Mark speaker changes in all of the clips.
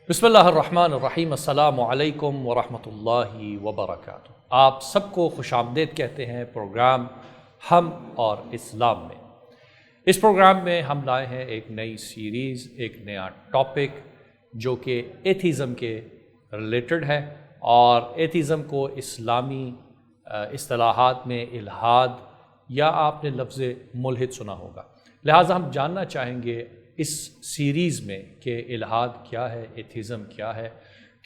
Speaker 1: بسم اللہ الرحمن الرحیم۔ السلام علیکم ورحمۃ اللہ وبرکاتہ۔ آپ سب کو خوش آمدید کہتے ہیں پروگرام ہم اور اسلام میں۔ اس پروگرام میں ہم لائے ہیں ایک نئی سیریز، ایک نیا ٹاپک جو کہ ایتھیزم کے ریلیٹڈ ہے، اور ایتھیزم کو اسلامی اصطلاحات میں الحاد یا آپ نے لفظ ملحد سنا ہوگا، لہٰذا ہم جاننا چاہیں گے اس سیریز میں کہ الحاد کیا ہے، ایتھیزم کیا ہے،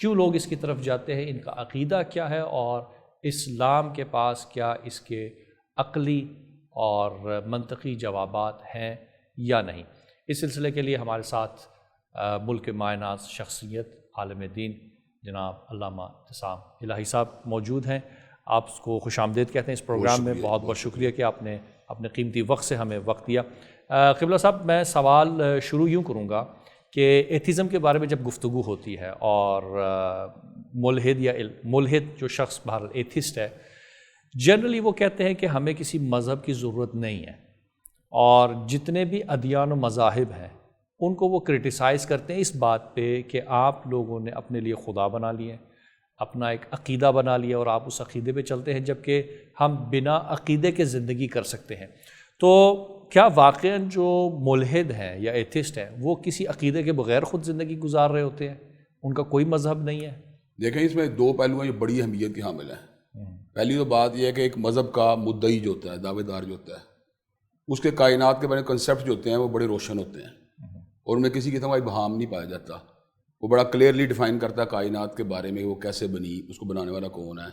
Speaker 1: کیوں لوگ اس کی طرف جاتے ہیں، ان کا عقیدہ کیا ہے، اور اسلام کے پاس کیا اس کے عقلی اور منطقی جوابات ہیں یا نہیں۔ اس سلسلے کے لیے ہمارے ساتھ ملک مائناز شخصیت عالم دین جناب علامہ اعتصام الہی صاحب موجود ہیں۔ آپ اس کو خوش آمدید کہتے ہیں اس پروگرام میں۔ بہت بہت شکریہ کہ آپ نے اپنے قیمتی وقت سے ہمیں وقت دیا۔ قبلہ صاحب، میں سوال شروع یوں کروں گا کہ ایتھیزم کے بارے میں جب گفتگو ہوتی ہے اور ملحد جو شخص بہر ایتھسٹ ہے، جنرلی وہ کہتے ہیں کہ ہمیں کسی مذہب کی ضرورت نہیں ہے، اور جتنے بھی ادیان و مذاہب ہیں ان کو وہ کرٹیسائز کرتے ہیں اس بات پہ کہ آپ لوگوں نے اپنے لیے خدا بنا لیے، اپنا ایک عقیدہ بنا لیا، اور آپ اس عقیدے پہ چلتے ہیں، جبکہ ہم بنا عقیدے کے زندگی کر سکتے ہیں۔ تو کیا واقعاً جو ملحد ہیں یا ایتھسٹ ہیں وہ کسی عقیدے کے بغیر خود زندگی گزار رہے ہوتے ہیں؟ ان کا کوئی مذہب نہیں ہے؟
Speaker 2: دیکھیں، اس میں دو پہلو ہیں جو بڑی اہمیت کی حامل ہیں۔ پہلی تو بات یہ ہے کہ ایک مذہب کا مدعی جو ہوتا ہے، دعوے دار جو ہوتا ہے، اس کے کائنات کے بارے میں کنسیپٹ جو ہوتے ہیں وہ بڑے روشن ہوتے ہیں، اور ان میں کسی قسم کا ابہام نہیں پایا جاتا۔ وہ بڑا کلیئرلی ڈیفائن کرتا ہے کائنات کے بارے میں، وہ کیسے بنی، اس کو بنانے والا کون ہے،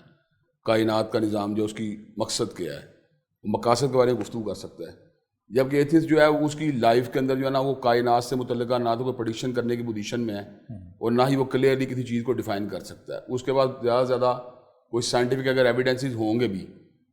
Speaker 2: کائنات کا نظام جو اس کی مقصد کیا ہے، وہ مقاصد کے بارے میں گفتگو کر سکتا ہے۔ جبکہ ایتھسٹ جو ہے اس کی لائف کے اندر جو ہے نا، وہ کائنات سے متعلقہ نہ تو کوئی پریڈکشن کرنے کی پوزیشن میں ہے، اور نہ ہی وہ کلیئرلی کسی چیز کو ڈیفائن کر سکتا ہے۔ اس کے بعد زیادہ سے زیادہ کوئی سائنٹیفک اگر ایویڈنسز ہوں گے بھی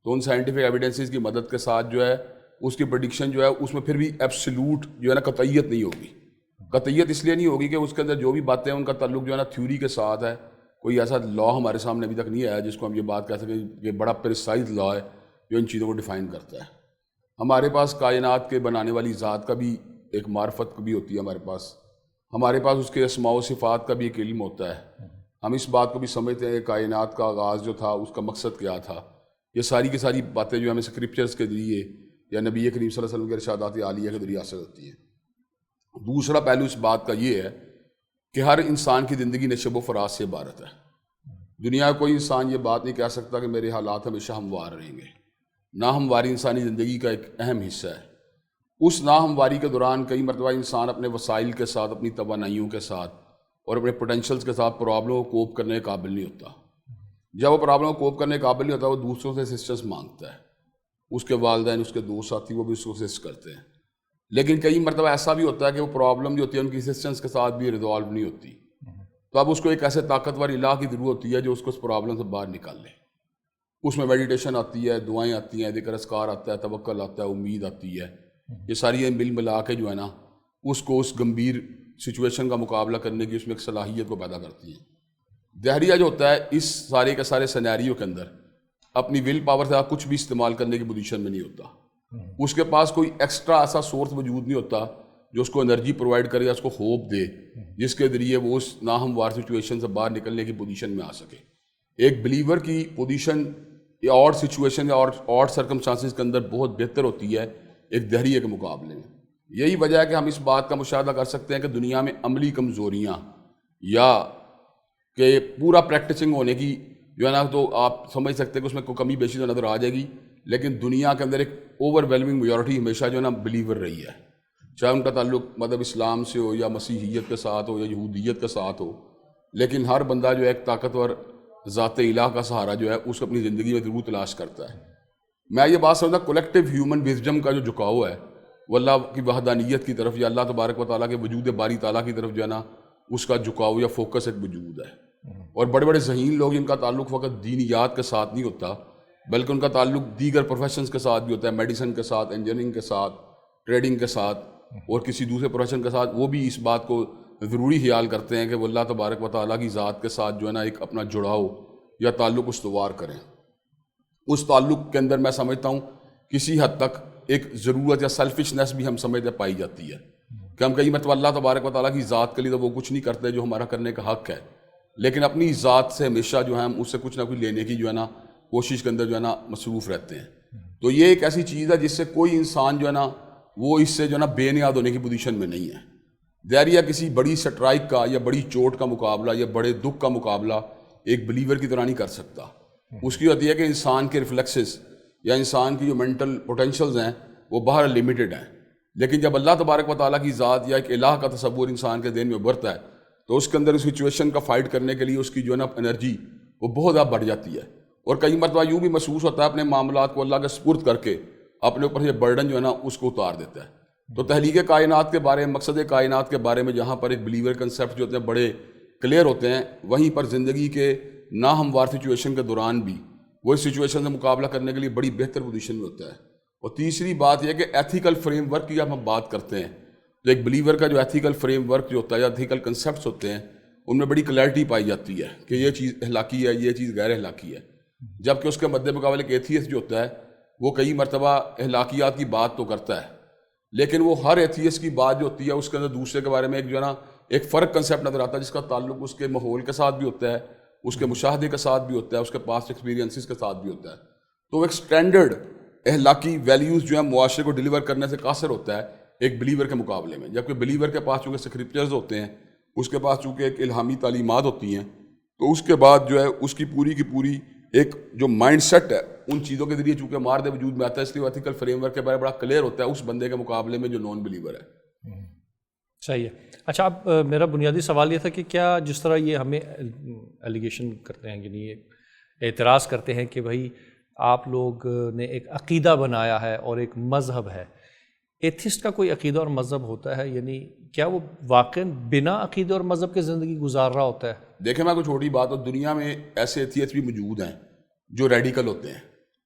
Speaker 2: تو ان سائنٹیفک ایویڈنسز کی مدد کے ساتھ جو ہے اس کی پریڈکشن جو ہے اس میں پھر بھی ایبسلیوٹ جو ہے نا قطعیت نہیں ہوگی۔ قطعیت اس لیے نہیں ہوگی کہ اس کے اندر جو بھی باتیں ہیں ان کا تعلق جو ہے نا تھیوری کے ساتھ ہے۔ کوئی ایسا لا ہمارے سامنے ابھی تک نہیں آیا جس کو ہم یہ بات کہہ سکیں کہ بڑا پریسائز لا ہے جو ان چیزوں کو ڈیفائن کرتا ہے۔ ہمارے پاس کائنات کے بنانے والی ذات کا بھی ایک معرفت بھی ہوتی ہے، ہمارے پاس اس کے اسماء و صفات کا بھی ایک علم ہوتا ہے۔ ہم اس بات کو بھی سمجھتے ہیں کہ کائنات کا آغاز جو تھا اس کا مقصد کیا تھا۔ یہ ساری کی ساری باتیں جو ہمیں اسکرپچرز کے ذریعے یا نبی کریم صلی اللہ علیہ وسلم کے ارشادات عالیہ کے ذریعے حاصل ہوتی ہیں۔ دوسرا پہلو اس بات کا یہ ہے کہ ہر انسان کی زندگی نشیب و فراز سے عبارت ہے۔ دنیا کا کوئی انسان یہ بات نہیں کہہ سکتا کہ میرے حالات ہمیشہ ہموار رہیں گے۔ ناہمواری انسانی زندگی کا ایک اہم حصہ ہے۔ اس ناہمواری کے دوران کئی مرتبہ انسان اپنے وسائل کے ساتھ، اپنی توانائیوں کے ساتھ اور اپنے پوٹینشلز کے ساتھ پرابلم کو کوپ کرنے کے قابل نہیں ہوتا۔ جب وہ پرابلم کو کوپ کرنے کے قابل نہیں ہوتا، وہ دوسروں سے اسسٹنس مانگتا ہے۔ اس کے والدین، اس کے دوست ساتھی، وہ بھی اس کو اسسٹ کرتے ہیں۔ لیکن کئی مرتبہ ایسا بھی ہوتا ہے کہ وہ پرابلم جو ہوتی ہے ان کی اسسٹنس کے ساتھ بھی ریزالو نہیں ہوتی، تو اب اس کو ایک ایسے طاقتور الہ کی ضرورت ہوتی ہے جو اس کو اس پرابلم سے باہر نکال لے۔ اس میں میڈیٹیشن آتی ہے، دعائیں آتی ہیں، ذکر اذکار آتا ہے، توکل آتا ہے، امید آتی ہے۔ یہ ساری مل ملا کے جو ہے نا اس کو اس گمبھیر سچویشن کا مقابلہ کرنے کی اس میں ایک صلاحیت کو پیدا کرتی ہیں۔ دہریہ جو ہوتا ہے اس سارے کے سارے سینیریو کے اندر اپنی ول پاور سے کچھ بھی استعمال کرنے کی پوزیشن میں نہیں ہوتا۔ اس کے پاس کوئی ایکسٹرا ایسا سورس موجود نہیں ہوتا جو اس کو انرجی پرووائڈ کرے یا اس کو ہوپ دے جس کے ذریعے وہ اس ناہموار سچویشن سے باہر نکلنے کی پوزیشن میں آ سکے۔ ایک بلیور کی پوزیشن یا اور سچویشن یا اور سرکمسٹانسز کے اندر بہت بہتر ہوتی ہے ایک دہریے کے مقابلے میں۔ یہی وجہ ہے کہ ہم اس بات کا مشاہدہ کر سکتے ہیں کہ دنیا میں عملی کمزوریاں یا کہ پورا پریکٹسنگ ہونے کی جو ہے نا، تو آپ سمجھ سکتے ہیں کہ اس میں کوئی کمی بیشی تو نظر آ جائے گی، لیکن دنیا کے اندر ایک اوور ویلمنگ میجورٹی ہمیشہ جو ہے نا بلیور رہی ہے، چاہے ان کا تعلق مذہب اسلام سے ہو یا مسیحیت کے ساتھ ہو یا یہودیت کے ساتھ ہو۔ لیکن ہر بندہ جو ہے ایک طاقتور ذات الہ کا سہارا جو ہے اس کو اپنی زندگی میں ضرور تلاش کرتا ہے۔ میں یہ بات سمجھتا کولیکٹیو ہیومن وزڈم کا جو جھکاؤ ہے وہ اللہ کی وحدانیت کی طرف یا اللہ تبارک و تعالیٰ کے وجود باری تعالیٰ کی طرف جو ہے نا اس کا جھکاؤ یا فوکس ایک وجود ہے۔ اور بڑے بڑے ذہین لوگ ان کا تعلق فقط دینیات کے ساتھ نہیں ہوتا بلکہ ان کا تعلق دیگر پروفیشنز کے ساتھ بھی ہوتا ہے، میڈیسن کے ساتھ، انجینئرنگ کے ساتھ، ٹریڈنگ کے ساتھ اور کسی دوسرے پروفیشن کے ساتھ۔ وہ بھی اس بات کو ضروری خیال کرتے ہیں کہ وہ اللہ تبارک و تعالیٰ کی ذات کے ساتھ جو ہے نا ایک اپنا جڑاؤ یا تعلق استوار کریں۔ اس تعلق کے اندر میں سمجھتا ہوں کسی حد تک ایک ضرورت یا سیلفشنس بھی ہم سمجھتے پائی جاتی ہے کہ ہم کئی مرتبہ اللہ تبارک و تعالیٰ کی ذات کے لیے تو وہ کچھ نہیں کرتے جو ہمارا کرنے کا حق ہے، لیکن اپنی ذات سے ہمیشہ جو ہے ہم اس سے کچھ نہ کچھ لینے کی جو ہے نا کوشش کے اندر جو ہے نا مصروف رہتے ہیں. تو یہ ایک ایسی چیز ہے جس سے کوئی انسان جو ہے نا وہ اس سے جو ہے نا بے نیاد ہونے کی پوزیشن میں نہیں ہے. ظاہر کسی بڑی سٹرائک کا یا بڑی چوٹ کا مقابلہ یا بڑے دکھ کا مقابلہ ایک بلیور کی طرح نہیں کر سکتا. اس کی ہوتی ہے کہ انسان کے ریفلیکسز یا انسان کی جو مینٹل پوٹینشیلز ہیں وہ باہر لمیٹڈ ہیں، لیکن جب اللہ تبارک و تعالیٰ کی ذات یا ایک الہ کا تصور انسان کے ذہن میں ابھرتا ہے تو اس کے اندر اس سچویشن کا فائٹ کرنے کے لیے اس کی جو ہے نا انرجی وہ بہت زیادہ بڑھ جاتی ہے. اور کئی مرتبہ یوں بھی محسوس ہوتا ہے اپنے معاملات کو اللہ کے سپرد کر کے اپنے اوپر یہ برڈن جو ہے نا اس کو اتار دیتا ہے. تو تحلیق کائنات کے بارے میں، مقصد کائنات کے بارے میں جہاں پر ایک بلیور کنسیپٹ جو ہوتے ہیں بڑے کلیئر ہوتے ہیں، وہیں پر زندگی کے ناہموار سچویشن کے دوران بھی وہ اس سچویشن سے مقابلہ کرنے کے لیے بڑی بہتر پوزیشن میں ہوتا ہے. اور تیسری بات یہ کہ ایتھیکل فریم ورک کی جب ہم بات کرتے ہیں تو ایک بلیور کا جو ایتھیکل فریم ورک جو ہوتا ہے یا ایتھیکل کنسیپٹس ہوتے ہیں ان میں بڑی کلیئرٹی پائی جاتی ہے کہ یہ چیز اخلاقی ہے، یہ چیز غیر اخلاقی ہے. جبکہ اس کے مد مقابل ایک ایتھیسٹ جو ہوتا ہے وہ کئی مرتبہ اخلاقیات کی بات تو کرتا ہے، لیکن وہ ہر ایتھیسٹ کی بات جو ہوتی ہے اس کے اندر دوسرے کے بارے میں ایک جو ہے نا ایک فرق کنسیپٹ نظر آتا ہے جس کا تعلق اس کے ماحول کے ساتھ بھی ہوتا ہے، اس کے مشاہدے کے ساتھ بھی ہوتا ہے، اس کے پاسٹ ایکسپیرینسز کے ساتھ بھی ہوتا ہے. تو ایک اسٹینڈرڈ اخلاقی ویلیوز جو ہے معاشرے کو ڈیلیور کرنے سے قاصر ہوتا ہے ایک بلیور کے مقابلے میں. جبکہ بلیور کے پاس چونکہ اسکرپچرز ہوتے ہیں، اس کے پاس چونکہ ایک الہامی تعلیمات ہوتی ہیں، تو اس کے بعد جو ہے اس کی پوری ایک جو مائنڈ سیٹ ہے ان چیزوں کے ذریعے چونکہ مار دے وجود میں آتا ہے، اس لیے ایتھیکل فریم ورک کے بارے میں بڑا کلیئر ہوتا ہے اس بندے کے مقابلے میں جو نان بلیور ہے.
Speaker 1: صحیح ہے. اچھا، اب میرا بنیادی سوال یہ تھا کہ کیا جس طرح یہ ہمیں ایلیگیشن کرتے ہیں، یعنی یہ اعتراض کرتے ہیں کہ بھائی آپ لوگ نے ایک عقیدہ بنایا ہے اور ایک مذہب ہے، ایتھسٹ کا کوئی عقیدہ اور مذہب ہوتا ہے؟ یعنی کیا وہ واقعاً بنا عقیدے اور مذہب کے زندگی گزار رہا ہوتا ہے؟
Speaker 2: دیکھیں، میں کوئی چھوٹی بات ہوں، دنیا میں ایسے ایتھیسٹ بھی موجود ہیں جو ریڈیکل ہوتے ہیں،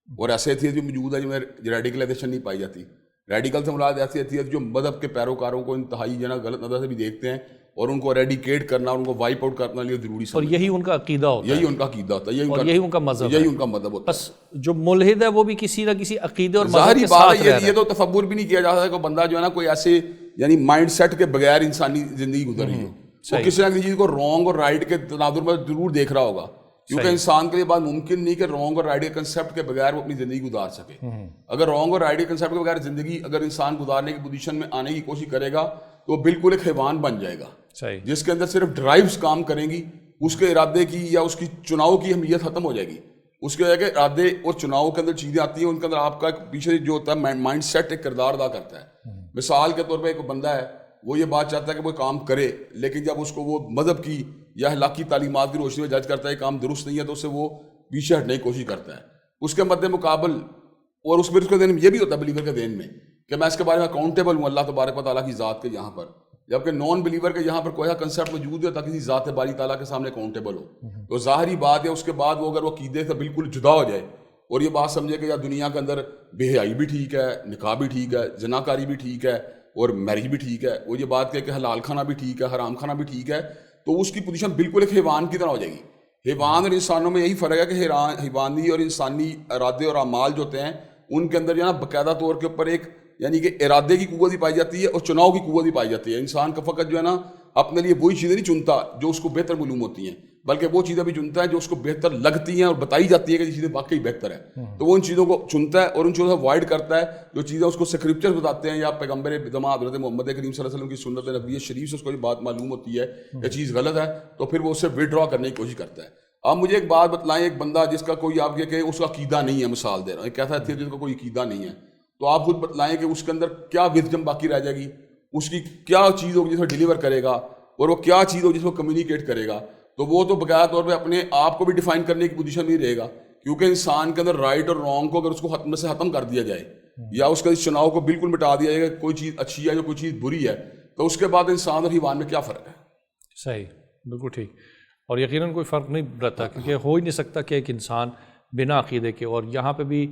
Speaker 2: اور ایسے ایتھیسٹ بھی موجود ہیں جن میں ریڈیکلائزیشن نہیں پائی جاتی. ریڈیکل سے مراد ایسے ایتھیسٹ جو مذہب کے پیروکاروں کو انتہائی جو ہے نا غلط نظر سے بھی دیکھتے ہیں اور ان کو ریڈیکیٹ کرنا، ان کو وائپ آؤٹ کرنا لیے ضروری
Speaker 1: اور یہی ان کا عقیدہ ہوتا ہے،
Speaker 2: یہی ان کا عقیدہ ہوتا ہے،
Speaker 1: یہی ان کا مذہب
Speaker 2: یہی ان کا مذہب ہوتا ہے.
Speaker 1: بس جو ملحد ہے وہ بھی کسی نہ کسی عقیدے اور مذہب
Speaker 2: ظاہری
Speaker 1: کے
Speaker 2: بات
Speaker 1: ساتھ
Speaker 2: ہے. یہ تو تصور بھی نہیں کیا جا سکتا کہ بندہ جو ہے نا کوئی ایسے یعنی مائنڈ سیٹ کے بغیر انسانی زندگی گزر رہی ہو، وہ کسی نہ کسی چیز کو رانگ اور رائٹ کے تناظر میں ضرور دیکھ رہا ہوگا، کیونکہ انسان کے لیے بات ممکن نہیں کہ رانگ اور رائٹ کے کنسیپٹ کے بغیر وہ اپنی زندگی گزار سکے. اگر رانگ اور رائٹ کے کنسیپٹ کے بغیر زندگی اگر انسان گزارنے کی پوزیشن میں آنے کی کوشش کرے گا تو وہ بالکل ایک حیوان بن جائے گا، جس کے اندر صرف ڈرائیوز کام کریں گی، اس کے ارادے کی یا اس کی چناؤ کی اہمیت ختم ہو جائے گی. اس کے وجہ کہ ارادے اور چناؤ کے اندر چیزیں آتی ہیں، ان کے اندر آپ کا پیچھے جو ہوتا ہے مائنڈ سیٹ ایک کردار ادا کرتا ہے. مثال کے طور پہ ایک بندہ ہے، وہ یہ بات چاہتا ہے کہ وہ کام کرے، لیکن جب اس کو وہ مذہب کی یا اخلاقی تعلیمات کی روشنی میں جج کرتا ہے یہ کام درست نہیں ہے تو اس سے وہ پیچھے ہٹنے کی کوشش کرتا ہے. اس کے مد مقابل اور اس کے ذہن میں یہ بھی ہوتا ہے بلیور کے ذہن میں کہ میں اس کے بارے میں اکاؤنٹیبل ہوں اللہ تبارک و تعالیٰ کی ذات کے یہاں پر، جبکہ نان بلیور کے یہاں پر کوئی کنسیپٹ موجود ہے تاکہ کسی ذات باری تعالیٰ کے سامنے اکاؤنٹیبل ہو. تو ظاہری بات ہے اس کے بعد وہ اگر وہ عقیدے سے بالکل جدا ہو جائے اور یہ بات سمجھے کہ یا دنیا کے اندر بے حیائی بھی ٹھیک ہے، نکاح بھی ٹھیک ہے، زناکاری بھی ٹھیک ہے اور میرج بھی ٹھیک ہے، وہ یہ بات کہ حلال کھانا بھی ٹھیک ہے، حرام کھانا بھی ٹھیک ہے، تو اس کی پوزیشن بالکل ایک حیوان کی طرح ہو جائے گی. حیوان اور انسانوں میں یہی فرق ہے کہ حیوانی اور انسانی ارادے اور اعمال جو ہوتے ہیں ان کے اندر جو ہے نا باقاعدہ طور کے اوپر ایک یعنی کہ ارادے کی قوت بھی پائی جاتی ہے اور چناؤ کی قوت بھی پائی جاتی ہے. انسان کا فقط جو ہے نا اپنے لیے وہی چیزیں نہیں چنتا جو اس کو بہتر معلوم ہوتی ہیں، بلکہ وہ چیزیں بھی چنتا ہے جو اس کو بہتر لگتی ہیں اور بتائی جاتی ہے کہ یہ چیزیں واقعی بہتر ہے، تو وہ ان چیزوں کو چنتا ہے اور ان چیزوں سے اوائڈ کرتا ہے جو چیزیں اس کو اسکرپچر بتاتے ہیں یا پیغمبر زماں حضرت محمد کریم صلی اللہ علیہ وسلم کی سنت نبوی شریف سے اس کو یہ بات معلوم ہوتی ہے کہ چیز غلط ہے، تو پھر وہ اسے وڈرا کرنے کی کوشش کرتا ہے. آپ مجھے ایک بات بتلائیں، ایک بندہ جس کا کوئی آپ یہ کہ اس کا عقیدہ نہیں ہے، مثال دے رہا ہوں، ایک ایسا ہے جس کا کوئی عقیدہ نہیں ہے، تو آپ خود بتلائیں کہ اس کے اندر کیا وزڈم باقی رہ جائے گی، اس کی کیا چیز ہوگی جس میں ڈیلیور کرے گا اور وہ کیا چیز ہوگی جس میں کمیونیکیٹ کرے گا. تو وہ تو باقاعدہ طور پہ اپنے آپ کو بھی ڈیفائن کرنے کی پوزیشن میں رہے گا، کیونکہ انسان کے اندر رائٹ اور رانگ کو اگر اس کو ختم سے ختم کر دیا جائے یا اس کا اس چناؤ کو بالکل مٹا دیا جائے کہ کوئی چیز اچھی ہے یا کوئی چیز بری ہے، تو اس کے بعد انسان اور حیوان میں کیا فرق ہے؟
Speaker 1: صحیح، بالکل ٹھیک. اور یقیناً کوئی فرق نہیں رہتا، کیونکہ ہو ہی نہیں سکتا کہ ایک انسان بنا عقیدے کے، اور یہاں پہ بھی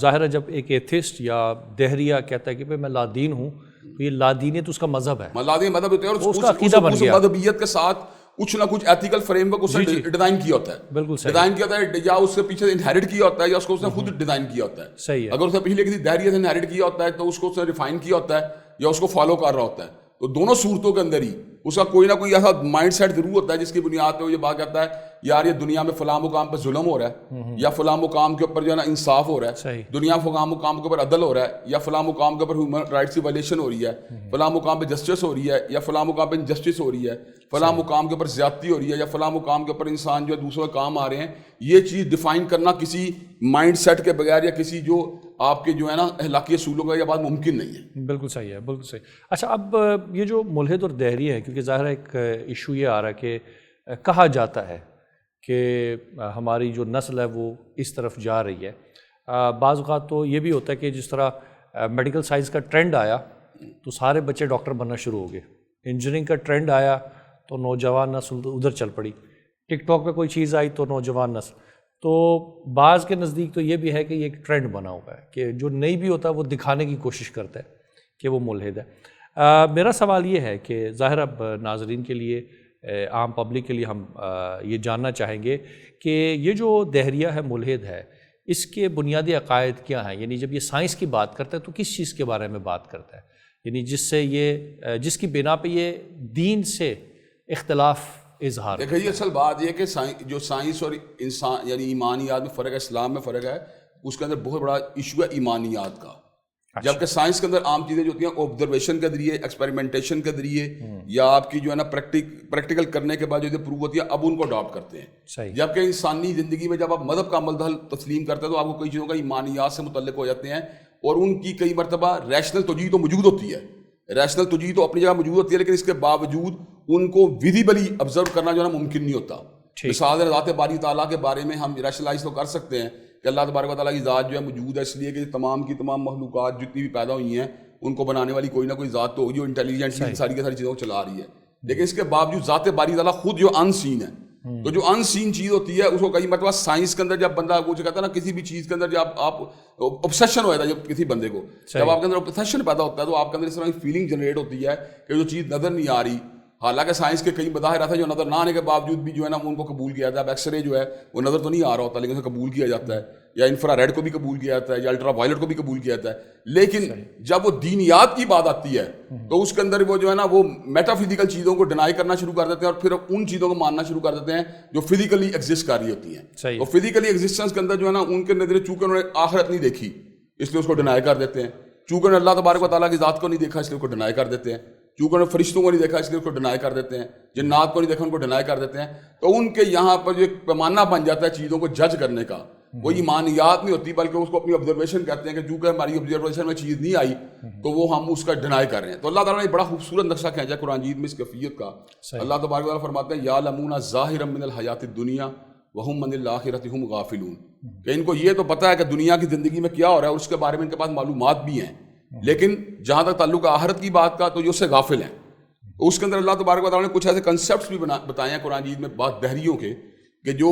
Speaker 1: ظاہر ہے جب ایک ایتھسٹ یا دہریہ کہتا ہے کہ بھائی میں لادین ہوں، تو یہ لادینیت اس کا مذہب ہے،
Speaker 2: لادین مذہب ہوتا ہے اور
Speaker 1: اس کا عقیدہ بن گیا،
Speaker 2: مذہبیت کے ساتھ کچھ نہ کچھ ایتھیکل فریم ورک اس نے ڈیزائن کیا ہوتا ہے،
Speaker 1: بالکل
Speaker 2: ڈیزائن کیا ہوتا ہے، یا اس سے پیچھے انہیرٹ کیا ہوتا ہے یا اس کو اس نے خود ڈیزائن کیا ہوتا ہے.
Speaker 1: صحیح ہے.
Speaker 2: اگر اس نے پچھلے کسی دہریہ سے انہیرٹ کیا ہوتا ہے تو اس کو اس نے ریفائن کیا ہوتا ہے، یا اس کو فالو کر رہا ہوتا ہے. تو دونوں صورتوں کے اندر ہی اس کا کوئی نہ کوئی ایسا مائنڈ سیٹ ضرور ہوتا ہے جس کی بنیاد پہ وہ یہ بات کہتا ہے یار یہ دنیا میں فلاں مقام پہ ظلم ہو رہا ہے, یا فلاں مقام کے اوپر جو ہے نا انصاف ہو رہا ہے, دنیا فلاں مقام کے اوپر عدل ہو رہا ہے, یا فلاں مقام کے اوپر ہیومن رائٹس کی وائلیشن ہو رہی ہے, فلاں مقام پہ جسٹس ہو رہی ہے, یا فلاں مقام پہ انجسٹس ہو رہی ہے, فلاں مقام کے اوپر زیادتی ہو رہی ہے, یا فلاں مقام کے اوپر انسان جو ہے دوسروں کے کام آ رہے ہیں. یہ چیز ڈیفائن کرنا کسی مائنڈ سیٹ کے بغیر یا کسی جو آپ کے جو ہے نا اخلاقی اصولوں کا یہ بات ممکن نہیں ہے.
Speaker 1: بالکل صحیح ہے, بالکل صحیح. اچھا اب یہ جو ملحد اور دہری ہے, کیونکہ ظاہر ہے ایک ایشو یہ آ رہا ہے کہ کہا جاتا ہے کہ ہماری جو نسل ہے وہ اس طرف جا رہی ہے. بعض اوقات تو یہ بھی ہوتا ہے کہ جس طرح میڈیکل سائنس کا ٹرینڈ آیا تو سارے بچے ڈاکٹر بننا شروع ہو گئے, انجینئرنگ کا ٹرینڈ آیا تو نوجوان نسل ادھر چل پڑی, ٹک ٹاک پہ کوئی چیز آئی تو نوجوان نسل. تو بعض کے نزدیک تو یہ بھی ہے کہ یہ ایک ٹرینڈ بنا ہوا ہے کہ جو نہیں بھی ہوتا وہ دکھانے کی کوشش کرتا ہے کہ وہ ملحد ہے. میرا سوال یہ ہے کہ ظاہر اب ناظرین کے لیے, عام پبلک کے لیے ہم یہ جاننا چاہیں گے کہ یہ جو دہریہ ہے, ملحد ہے, اس کے بنیادی عقائد کیا ہیں؟ یعنی جب یہ سائنس کی بات کرتا ہے تو کس چیز کے بارے میں بات کرتا ہے, یعنی جس کی بنا پہ یہ دین سے اختلاف اظہار.
Speaker 2: دیکھیں یہ اصل بات یہ ہے کہ جو سائنس اور انسان یعنی ایمانیات میں فرق ہے, اسلام میں فرق ہے, اس کے اندر بہت بڑا ایشو ہے ایمانیات کا. جبکہ سائنس کے اندر عام چیزیں جو ہوتی ہیں آبزرویشن کے ذریعے, ایکسپیریمنٹیشن کے ذریعے, یا آپ کی جو ہے نا پریکٹیکل کرنے کے بعد جو پروو ہوتی ہے اب ان کو اڈاپٹ کرتے ہیں. جبکہ انسانی زندگی میں جب آپ مذہب کا عمل دخل تسلیم کرتے ہیں تو آپ کو کئی چیزوں کا ایمانیات سے متعلق ہو جاتے ہیں, اور ان کی کئی مرتبہ ریشنل توجیہ تو موجود ہوتی ہے, ریشنل توجیہ تو اپنی جگہ موجود ہوتی ہے, لیکن اس کے باوجود ان کو ویزیبلی آبزرو کرنا جو ہے نا ممکن نہیں ہوتا. مثال ذات باری تعالیٰ کے بارے میں ہم ریشنلائز تو کر سکتے ہیں کہ اللہ تبارک و تعالیٰ کی ذات جو ہے موجود ہے, اس لیے کہ تمام کی تمام مخلوقات جتنی بھی پیدا ہوئی ہیں ان کو بنانے والی کوئی نہ کوئی ذات تو ہوگی جو انٹیلیجنٹلی ساری کی ساری چیزوں کو چلا رہی ہے. لیکن اس کے باوجود ذات باری تعالیٰ خود جو ان سین ہے, تو جو ان سین چیز ہوتی ہے اس کو کئی مرتبہ سائنس کے اندر جب بندہ وہ جو کہتا ہے نا کسی بھی چیز کے اندر جب آپ اوبسیشن ہو جاتا ہے, جب کسی بندے کو جب آپ کے اندر اوبسیشن پیدا ہوتا ہے تو آپ کے اندر اس طرح کی فیلنگ جنریٹ ہوتی ہے کہ جو چیز نظر نہیں آ رہی, حالانکہ سائنس کے کئی مظاہرات ہیں جو نظر نہ آنے کے باوجود بھی جو ہے نا ان کو قبول کیا جاتا ہے. اب ایکس رے جو ہے وہ نظر تو نہیں آ رہا ہوتا لیکن اسے قبول کیا جاتا ہے, یا انفرا ریڈ کو بھی قبول کیا جاتا ہے, یا الٹرا وائلٹ کو بھی قبول کیا جاتا ہے. لیکن جب وہ دینیات کی بات آتی ہے تو اس کے اندر وہ جو ہے نا وہ میٹا فزیکل چیزوں کو ڈینائی کرنا شروع کر دیتے ہیں, اور پھر ان چیزوں کو ماننا شروع کر دیتے ہیں جو فزیکلی ایگزسٹ کر رہی ہوتی ہیں. تو فزیکلی ایگزسٹنس کے اندر جو ہے نا ان کے نظر چونکہ انہوں نے آخرت نہیں دیکھی اس لیے اس کو ڈینائی کر دیتے ہیں, چونکہ انہوں نے اللہ تبارک و تعالیٰ کی ذات کو نہیں دیکھا اس لیے اس کو ڈینائی کر دیتے ہیں, چونکہ انہوں نے فرشتوں کو نہیں دیکھا اس لیے اس کو ڈینائی کر دیتے ہیں, جنات کو نہیں دیکھا ان کو ڈینائی کر دیتے ہیں. تو ان کے یہاں پر جو ایک پیمانہ بن جاتا ہے چیزوں کو جج کرنے کا, وہ ایمانیات نہیں ہوتی بلکہ اس کو اپنی آبزرویشن کہتے ہیں کہ چونکہ ہماری آبزرویشن میں چیز نہیں آئی تو وہ ہم اس کا ڈینائی کر رہے ہیں. تو اللہ تعالیٰ نے بڑا خوبصورت نقشہ کھینچا ہے قرآن مجید میں اس کیفیت کا. اللہ تبارک و تعالیٰ فرماتے ہیں یعلمون ظاہرا من الحیات الدنیا وہم من الآخرۃ ہم غافلون, کہ ان کو یہ تو پتہ ہے کہ دنیا کی زندگی میں کیا ہو رہا ہے اور اس کے بارے میں ان کے پاس معلومات بھی ہیں, لیکن جہاں تک تعلق ہے آخرت کی بات کا تو یہ اس سے غافل ہیں. اس کے اندر اللہ تبارک و تعالیٰ نے کچھ ایسے کنسیپٹس بھی بتائے ہیں قرآن مجید میں بات دہریوں کے, کہ جو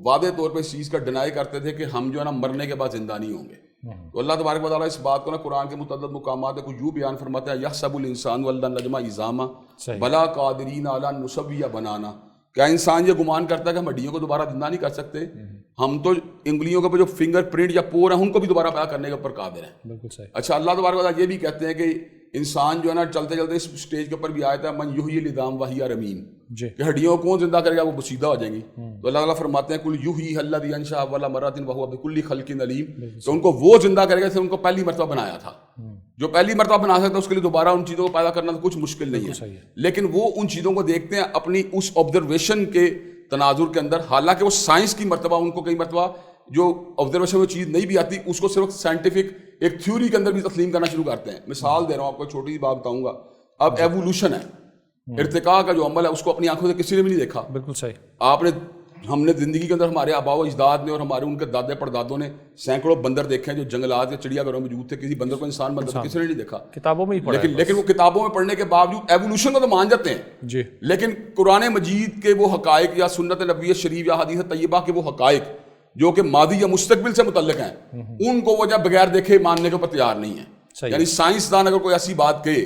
Speaker 2: واضح طور پہ اس چیز کا ڈینائی کرتے تھے کہ ہم جو ہے نا مرنے کے بعد زندہ نہیں ہوں گے. تو اللہ تبارک و تعالیٰ اس بات کو نا قرآن کے متعدد مقامات کو یوں بیان فرماتا ہے یحسب الانسان ولن نجمع عظاما بلا قادرین علی ان نسوی بنانا, کیا انسان یہ گمان کرتا ہے کہ ہم ہڈیوں کو دوبارہ زندہ نہیں کر سکتے؟ ہم تو انگلیوں کے اوپر جو فنگر پرنٹ یا پور ہیں ان کو بھی دوبارہ پیدا کرنے کے اوپر قادر ہیں. بالکل صحیح. اچھا اللہ تبارک و تعالیٰ یہ بھی کہتے ہیں کہ انسان جو ہے نا چلتے چلتے اس اسٹیج کے اوپر بھی آیا تھا من یحیی العظام وہی رمیم, کہ ہڈیوں کو کون زندہ کرے گا وہ بسیدہ ہو جائیں گی. تو اللہ تعالیٰ فرماتے ہیں کل یحییھا الذی انشأ اول مرۃ وہو بکل خلق علیم, تو ان کو وہ زندہ کرے گا جسے ان کو پہلی مرتبہ بنایا تھا. جو پہلی مرتبہ بنا سکتا ہے اس کے لیے دوبارہ ان چیزوں کو پیدا کرنا تو کچھ مشکل نہیں ہے, لیکن وہ ان چیزوں کو دیکھتے ہیں اپنی اس آبزرویشن کے تناظر کے اندر, حالانکہ وہ سائنس کی مرتبہ ان کو کئی مرتبہ جو آبزرویشن میں چیز نہیں بھی آتی اس کو صرف سائنٹیفک ایک تھیوری کے اندر بھی تسلیم کرنا شروع کرتے ہیں. مثال دے رہا ہوں آپ کو, چھوٹی سی بات بتاؤں گا. اب ایوولوشن ہے, ارتقاء کا جو عمل ہے اس کو اپنی آنکھوں سے کسی نے بھی نہیں دیکھا. بالکل صحیح. آپ نے ہم نے زندگی کے اندر ہمارے آباء و اجداد نے اور ہمارے ان کے دادے پردادوں نے سینکڑوں بندر دیکھے ہیں جو جنگلات یا چڑیا گھروں میں موجود تھے, کسی بندر کو انسان بندر کسی نے نہیں دیکھا, کتابوں میں ہی پڑھا. لیکن وہ کتابوں میں پڑھنے کے باوجود ایوولوشن کو تو مان جاتے ہیں جی, لیکن قرآن مجید کے وہ حقائق یا سنت نبوی شریف یا حدیث طیبہ کے وہ حقائق جو کہ ماضی یا مستقبل سے متعلق ہیں ان کو وہ جب بغیر دیکھے ماننے کے اوپر تیار نہیں ہے. یعنی سائنسدان اگر کوئی ایسی بات کہے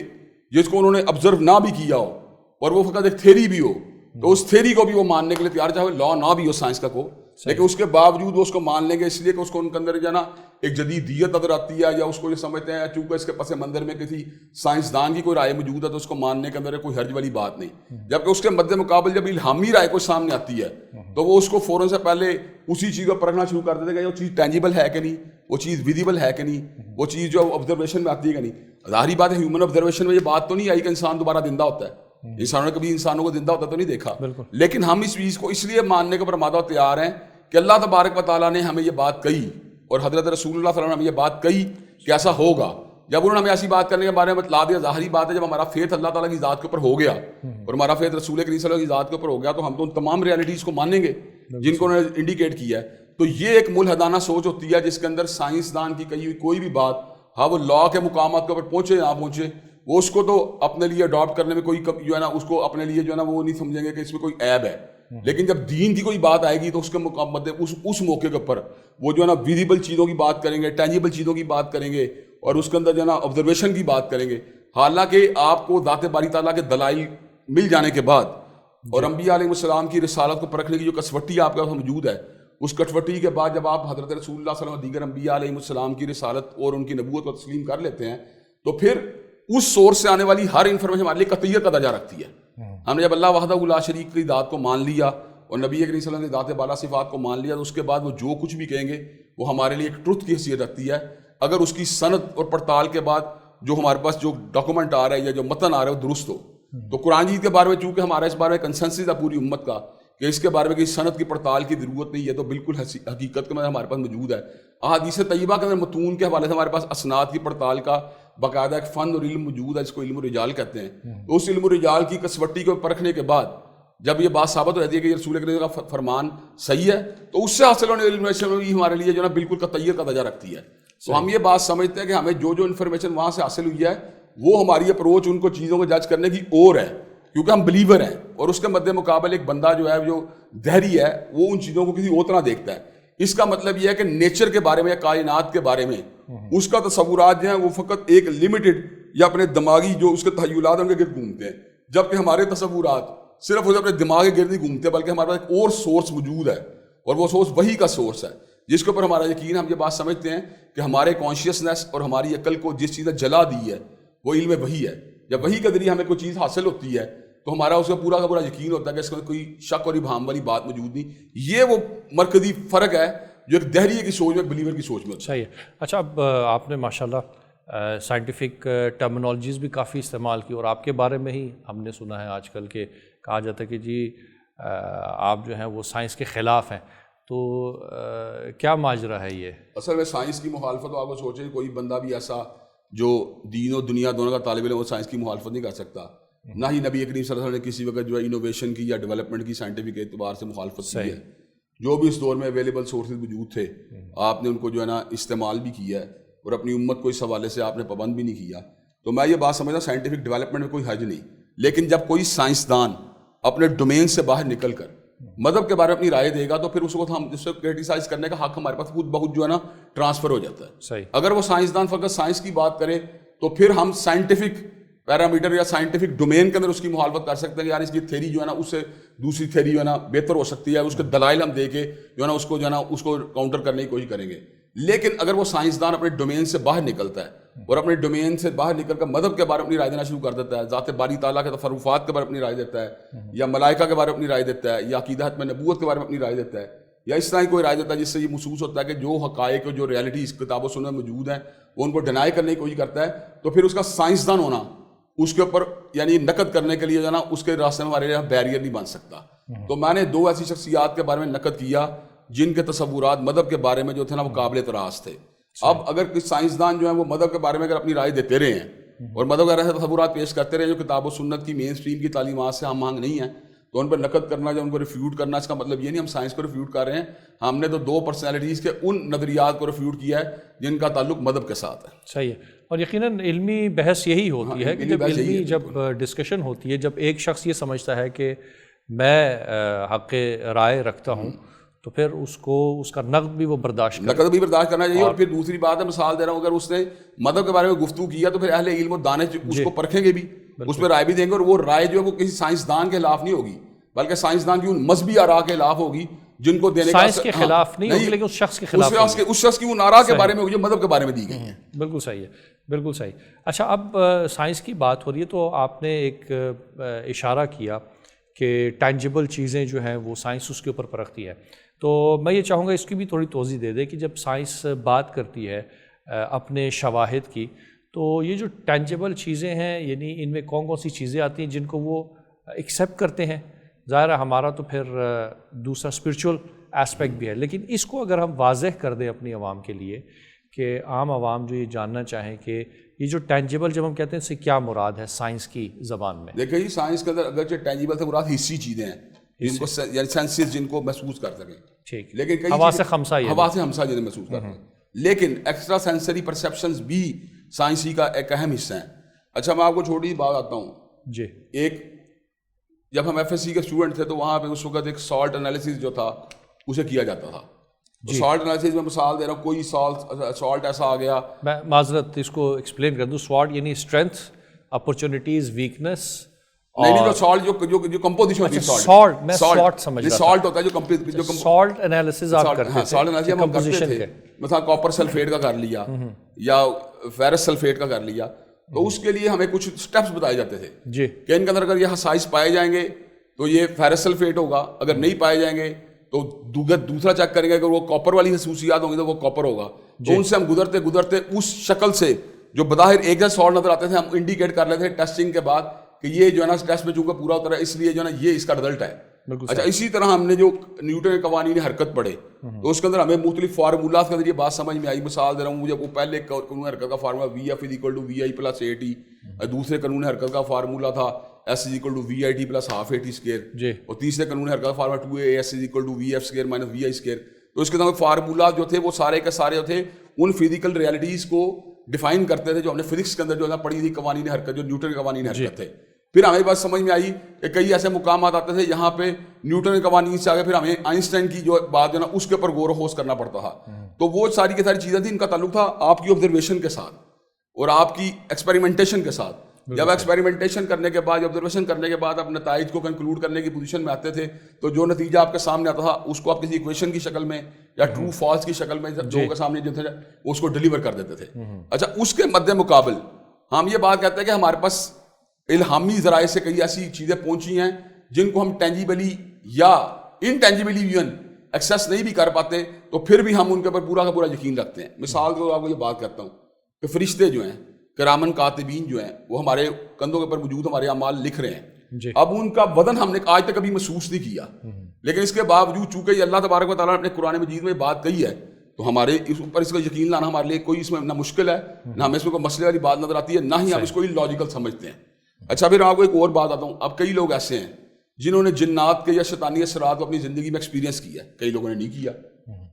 Speaker 2: جس کو انہوں نے آبزرو نہ بھی کیا ہو اور وہ فقط ایک تھیری بھی ہو تو اس تھیری کو بھی وہ ماننے کے لیے تیار, چاہے لا نہ بھی ہو سائنس کا کو, لیکن اس کے باوجود وہ اس کو مان لیں گے اس لیے کہ اس کو ان کے اندر جو ہے نا ایک جدیدیت نظر آتی ہے, یا اس کو یہ سمجھتے ہیں چونکہ اس کے پس منظر میں کسی سائنسدان کی کوئی رائے موجود ہے تو اس کو ماننے کے اندر کوئی حرج والی بات نہیں. جبکہ اس کے مد مقابل جب الہامی رائے کوئی سامنے آتی ہے تو وہ اس کو فوراً سے پہلے اسی چیز کو پرکھنا شروع کر دیتے کہ وہ چیز ٹینجیبل ہے کہ نہیں, وہ چیز ویزیبل ہے کہ نہیں, وہ چیز جو آبزرویشن میں آتی ہے کہ نہیں. ظاہری بات ہے ہیومن آبزرویشن میں یہ بات تو نہیں آئی کہ انسان دوبارہ زندہ ہوتا ہے, انسانوں نے کبھی انسانوں کو زندہ ہوتا تو نہیں دیکھا, لیکن ہم اس چیز کو اس لیے ماننے کے اوپر مادہ تیار ہیں کہ اللہ تبارک و تعالیٰ نے ہمیں یہ بات کہی اور حضرت رسول اللہ صلی اللہ علیہ وسلم نے ہمیں یہ بات کہی کہ ایسا ہوگا. جب انہوں نے ہمیں ایسی بات کرنے کے بارے میں بتلا دیا, ظاہری بات ہے جب ہمارا فیتھ اللہ تعالیٰ کی ذات کے اوپر ہو گیا اور ہمارا فیتھ رسول کریم صلی اللہ علیہ وسلم کی ذات کے اوپر ہو گیا تو ہم تو ان تمام ریالٹیز کو مانیں گے جن کو انہوں نے انڈیکیٹ کیا ہے. تو یہ ایک ملحدانہ سوچ ہوتی ہے جس کے اندر سائنسدان کی کہی ہوئی کوئی بھی بات, ہاں وہ لا کے مقامات کے اوپر پہنچے نہ پہنچے, وہ اس کو تو اپنے لیے اڈاپٹ کرنے میں کوئی جو ہے نا اس کو اپنے لیے جو ہے نا وہ نہیں سمجھیں گے کہ اس میں کوئی عیب ہے. لیکن جب دین کی کوئی بات آئے گی تو اس کے مقابلے اس موقع کے اوپر وہ جو ہے نا ویزیبل چیزوں کی بات کریں گے, ٹینجیبل چیزوں کی بات کریں گے اور اس کے اندر جو ہے نا آبزرویشن کی بات کریں گے. حالانکہ آپ کو ذات باری تعالیٰ کے دلائل مل جانے کے بعد اور انبیاء علیہ السلام کی رسالت کو پرکھنے کی جو کسوٹی آپ کے پاس موجود ہے, اس کٹوٹی کے بعد جب آپ حضرت رسول اللہ صلی اللہ علیہ وسلم دیگر انبیاء علیہ السلام کی رسالت اور ان کی نبوت کو تسلیم کر لیتے ہیں تو پھر اس سورس سے آنے والی ہر انفارمیشن ہمارے لیے قطعیت کا درجہ رکھتی ہے. ہم نے جب اللہ وحدہ لا شریک کی ذات کو مان لیا اور نبی کریم صلی اللہ علیہ وسلم کی ذات بالا صفات کو مان لیا تو اس کے بعد وہ جو کچھ بھی کہیں گے وہ ہمارے لیے ایک ٹروتھ کی حیثیت رکھتی ہے, اگر اس کی سند اور پڑتال کے بعد جو ہمارے پاس جو ڈاکومنٹ آ رہا ہے یا جو متن آ رہا ہے وہ درست ہو. تو قرآن جیت کے بارے میں چونکہ ہمارا اس بارے میں کنسنسس ہے پوری امت کا کہ اس کے بارے میں کسی سند کی پڑتال کی ضرورت نہیں ہے, تو بالکل حقیقت میں ہمارے پاس موجود ہے. احادیث طیبہ کے اندر متون کے حوالے سے ہمارے پاس اسناد کی پڑتال کا باقاعدہ ایک فن اور علم موجود ہے جس کو علم الرجال کہتے ہیں. تو اس علم الرجال کی کسوٹی کو پرکھنے کے بعد جب یہ بات ثابت ہو جاتی ہے کہ یہ رسول کریم کا فرمان صحیح ہے تو اس سے حاصل ہونے والی انفارمیشن بھی ہمارے لیے جو ہے نا بالکل قطعیت کا درجہ رکھتی ہے. تو ہم یہ بات سمجھتے ہیں کہ ہمیں جو انفارمیشن وہاں سے حاصل ہوئی ہے وہ ہماری اپروچ ان کو چیزوں کو جج کرنے کی اور ہے کیونکہ ہم بلیور ہیں, اور اس کے مد مقابل ایک بندہ جو ہے جو دہری ہے وہ ان چیزوں کو کسی اور طرح دیکھتا ہے. اس کا مطلب یہ ہے کہ نیچر کے بارے میں یا کائنات کے بارے میں اس کا تصورات جو ہیں وہ فقط ایک لمیٹڈ یا اپنے دماغی جو اس کے تخیلات ان کے گرد گھومتے ہیں, جبکہ ہمارے تصورات صرف اپنے دماغ کے گرد نہیں گھومتے بلکہ ہمارے پاس ایک اور سورس موجود ہے اور وہ سورس وہی کا سورس ہے جس کے اوپر ہمارا یقین. ہم یہ بات سمجھتے ہیں کہ ہمارے کانشیسنیس اور ہماری عقل کو جس چیز نے جلا دی ہے وہ علم وحی ہے. جب وحی کے ذریعے ہمیں کوئی چیز حاصل ہوتی ہے تو ہمارا اس کا پورا یقین ہوتا ہے کہ اس میں کوئی شک اور ابہام والی بات موجود نہیں. یہ وہ مرکزی فرق ہے جو ایک دہریے کی سوچ میں بلیور کی سوچ میں ہوتا ہے.
Speaker 1: صحیح ہے. اچھا اب آپ نے ماشاءاللہ سائنٹیفک ٹرمنالوجیز بھی کافی استعمال کی اور آپ کے بارے میں ہی ہم نے سنا ہے آج کل کہ کہا جاتا ہے کہ جی آپ جو ہیں وہ سائنس کے خلاف ہیں, تو کیا ماجرا ہے یہ؟
Speaker 2: اصل میں سائنس کی مخالفت تو آپ کو سوچیں کوئی بندہ بھی ایسا جو دین و دنیا دونوں کا طالب علم وہ سائنس کی مخالفت نہیں کر سکتا. نہ ہی نبی کریم صلی اللہ علیہ وسلم نے کسی وقت جو ہے انوویشن کی یا ڈیولپمنٹ کی سائنٹیفک اعتبار سے مخالفت کی ہے. جو بھی اس دور میں اویلیبل سورسز موجود تھے آپ نے ان کو جو ہے نا استعمال بھی کیا ہے اور اپنی امت کو اس حوالے سے آپ نے پابند بھی نہیں کیا. تو میں یہ بات سمجھتا ہوں سائنٹیفک ڈیولپمنٹ میں کوئی حرج نہیں, لیکن جب کوئی سائنسدان اپنے ڈومین سے باہر نکل کر مذہب کے بارے میں اپنی رائے دے گا تو پھر اس کو ہم اس کو کرٹیسائز کرنے کا حق ہمارے پاس خود بہت جو ہے نا ٹرانسفر ہو جاتا ہے.
Speaker 1: صحیح.
Speaker 2: اگر وہ سائنسدان فقط سائنس کی بات کرے تو پھر ہم سائنٹیفک پیرامیٹر یا سائنٹیفک ڈومین کے اندر اس کی مخالفت کر سکتے ہیں کہ یار اس کی تھیری جو ہے نا اس سے دوسری تھیری جو ہے نا بہتر ہو سکتی ہے, اس کے دلائل ہم دے کے جو ہے نا اس کو جو ہے نا اس کو کاؤنٹر کرنے کی کوشش کریں گے. لیکن اگر وہ سائنسدان اپنے ڈومین سے باہر نکلتا ہے اور اپنے ڈومین سے باہر نکل کر مذہب کے بارے میں اپنی رائے دینا شروع کر دیتا ہے, ذات باری تعالیٰ کے تصرفات کے بارے میں اپنی رائے دیتا ہے یا ملائکہ کے بارے میں اپنی رائے دیتا ہے یا عقیدت میں نبوت کے بارے میں اپنی رائے دیتا ہے یا اس طرح کی کوئی رائے دیتا ہے جس سے یہ محسوس ہوتا ہے کہ جو حقائق جو ریالٹی اس کتاب و سنت موجود ہیں وہ ان کو ڈینائی کرنے کی کوشش کرتا ہے, تو پھر اس کا سائنسدان ہونا اس کے اوپر یعنی نقد کرنے کے لیے جو ہے نا اس کے راستے میں ہمارے یہاں بیریئر نہیں بن سکتا. تو میں نے 2 ایسی شخصیات کے بارے میں نقد کیا جن کے تصورات مذہب کے بارے میں جو تھے نا وہ قابل اعتراض تھے. اب اگر کچھ سائنسدان جو ہیں وہ مذہب کے بارے میں اگر اپنی رائے دیتے رہے ہیں اور مذہب کے تصورات پیش کرتے رہے جو کتاب و سنت کی مین اسٹریم کی تعلیمات سے ہم آہنگ نہیں ہیں تو ان پر نقد کرنا یا ان کو ریفیوٹ کرنا اس کا مطلب یہ نہیں ہم سائنس کو ریفیوٹ کر رہے ہیں. ہم نے تو 2 پرسنالٹیز کے ان نظریات کو ریفیوٹ کیا ہے جن کا تعلق مذہب کے ساتھ ہے.
Speaker 1: صحیح ہے. اور یقیناً علمی بحث یہی ہوتی ہے کہ جب ڈسکشن ہوتی ہے, جب ایک شخص یہ سمجھتا ہے کہ میں حق رائے رکھتا ہوں تو پھر اس کو اس کا نقد بھی وہ برداشت
Speaker 2: کرنا چاہیے. اور پھر دوسری بات ہے مثال دے رہا ہوں اگر اس نے مذہب کے بارے میں گفتگو کیا تو پھر اہل علم و دانش اس کو پرکھیں گے بھی, اس پہ رائے بھی دیں گے, اور وہ رائے جو ہے وہ کسی سائنسدان کے خلاف نہیں ہوگی بلکہ سائنسدان کی ان مذہبی آراء کے خلاف ہوگی جن کو دینے کا
Speaker 1: سائنس کے خلاف نہیں ہوگی، لیکن اس شخص کے خلاف
Speaker 2: اس شخص کی وہ نعرہ کے بارے میں ہوگی جو مذہب کے بارے میں دی گئی ہیں.
Speaker 1: بالکل صحیح ہے، بالکل صحیح. اچھا، اب سائنس کی بات ہو رہی ہے تو آپ نے ایک اشارہ کیا کہ ٹینجیبل چیزیں جو ہیں وہ سائنس اس کے اوپر پرکھتی ہے. تو میں یہ چاہوں گا اس کی بھی تھوڑی توضیح دے دے کہ جب سائنس بات کرتی ہے اپنے شواہد کی، تو یہ جو ٹینجیبل چیزیں ہیں یعنی ان میں کون کون سی چیزیں آتی ہیں جن کو وہ ایکسیپٹ کرتے ہیں؟ ظاہر ہے ہمارا تو پھر دوسرا اسپرچول ایسپیکٹ بھی ہے، لیکن اس کو اگر ہم واضح کر دیں اپنی عوام کے لیے کہ عام عوام جو یہ جاننا چاہیں کہ یہ جو ٹینجیبل جب ہم کہتے ہیں اس سے کیا مراد ہے سائنس کی زبان میں.
Speaker 2: دیکھیں جی، سائنس کے اندر اگرچہ ٹینجیبل سے مراد حصی چیزیں ہیں جن کو یعنی سینسز جن کو محسوس کر سکیں،
Speaker 1: ٹھیک،
Speaker 2: لیکن کئی
Speaker 1: حواس خمسہ
Speaker 2: جنہیں محسوس کر سکیں، لیکن ایکسٹرا سینسری پرسیپشنز بھی سائنسی کا ایک اہم حصہ ہیں. اچھا، میں آپ کو چھوٹی بات آتا ہوں
Speaker 1: جی.
Speaker 2: ایک جب ہم ایف ایس سی کے اسٹوڈنٹ تھے تو وہاں پہ اس وقت ایک سالٹ انالیسس جو تھا اسے کیا جاتا تھا. سالٹ انالیسس میں مثال دے رہا ہوں، کوئی سالٹ ایسا آ گیا،
Speaker 1: میں معذرت اس کو ایکسپلین کر دوں. سوالٹ یعنی اسٹرینتھ، اپرچونیٹیز، ویکنیس.
Speaker 2: نہیں جو سالٹ جو کمپوزیشن ہوتی ہے،
Speaker 1: سالٹ میں سالٹ سمجھ رہا تھا،
Speaker 2: سالٹ ہوتا ہے جو
Speaker 1: سالٹ انالیسس آپ کرتے ہیں.
Speaker 2: سالٹ انالیسس ہم کرتے تھے، مثلا کاپر سلفیٹ کا کر لیا یا فیرس سلفیٹ کا کر لیا، تو اس کے لیے ہمیں کچھ اسٹیپس بتائے جاتے تھے
Speaker 1: جی
Speaker 2: کہ ان کے اندر اگر یہ خصائص پائے جائیں گے تو یہ فیرس سلفیٹ ہوگا، اگر نہیں پائے جائیں گے تو دوسرا چیک کریں گے، اگر وہ کاپر والی خصوصیات ہوں گی تو وہ کاپر ہوگا. تو ان سے ہم گزرتے اس شکل سے جو بظاہر ایک جیسے سالٹ نظر آتے تھے ہم انڈیکیٹ کر لیتے تھے ٹیسٹنگ کے بعد کہ یہ جو ہے نا ٹیسٹ میں چونکہ پورا ہوتا ہے اس لیے جو ہے نا یہ اس کا رزلٹ ہے. اچھا، اسی طرح ہم نے جو نیوٹن کے قوانین حرکت پڑھے تو اس کے اندر ہمیں مختلف فارمولاز کے ذریعے بات سمجھ میں آئی. مثال دے رہا ہوں، مجھے وہ پہلے قانون حرکت کا formula v f is equal to v i plus a t, دوسرے قانون حرکت کا فارمولا تھا s is equal to v i t plus half a t square جی، اور تیسرے قانون حرکت کا formula 2 s is equal to v f square minus v i square. تو اس کے اندر فارمولا جو تھے وہ سارے کے سارے جو تھے ان فزیکل ریالٹیز کو ڈیفائن کرتے تھے جو ہم نے فزکس کے اندر جو ہے پڑھی تھی قوانین حرکت، جو نیوٹن کے قوانین حرکت تھے. پھر ہمیں بات سمجھ میں آئی کہ کئی ایسے مقامات آتے تھے یہاں پہ نیوٹن کے قوانین سے آگے پھر ہمیں آئنسٹائن کی جو بات جو نا اس کے اوپر غور و خوض کرنا پڑتا تھا. تو وہ ساری کی ساری چیزیں تھیں، ان کا تعلق تھا آپ کی آبزرویشن کے ساتھ اور آپ کی ایکسپیریمنٹیشن کے ساتھ. جب ایکسپیریمنٹیشن کرنے کے بعد، آبزرویشن کرنے کے بعد آپ نتائج کو کنکلوڈ کرنے کی پوزیشن میں آتے تھے تو جو نتیجہ آپ کے سامنے آتا تھا اس کو آپ کسی ایکویشن کی شکل میں یا ٹرو فالس کی شکل میں جو کے سامنے جو تھے اس کو ڈلیور کر دیتے تھے. اچھا، اس کے مد مقابل ہم یہ بات کہتے ہیں کہ ہمارے پاس الہامی ذرائع سے کئی ایسی چیزیں پہنچی ہیں جن کو ہم ٹینجیبلی یا انٹینجیبلی ایون ایکسیس نہیں بھی کر پاتے، تو پھر بھی ہم ان کے اوپر پورا کا پورا یقین رکھتے ہیں. مثال کے طور پر آپ کو یہ بات کرتا ہوں کہ فرشتے جو ہیں، کرامن کاتبین جو ہیں، وہ ہمارے کندھوں کے اوپر موجود ہمارے اعمال لکھ رہے ہیں. اب ان کا وزن ہم نے آج تک کبھی محسوس نہیں کیا، لیکن اس کے باوجود چونکہ یہ اللہ تبارک و تعالیٰ نے اپنے قرآن مجید میں بات کہی ہے تو ہمارے اس اوپر اس کا یقین لانا ہمارے لیے کوئی اس میں نہ مشکل ہے، نہ ہمیں اس میں کوئی مسئلے والی بات نظر آتی ہے، نہ ہی ہم اس کو لاجیکل سمجھتے ہیں. اچھا، پھر آپ کو ایک اور بات آتا ہوں. اب کئی لوگ ایسے ہیں جنہوں نے جنات کے یا شیطانی اثرات کو اپنی زندگی میں ایکسپیرینس کیا ہے، کئی لوگوں نے نہیں کیا.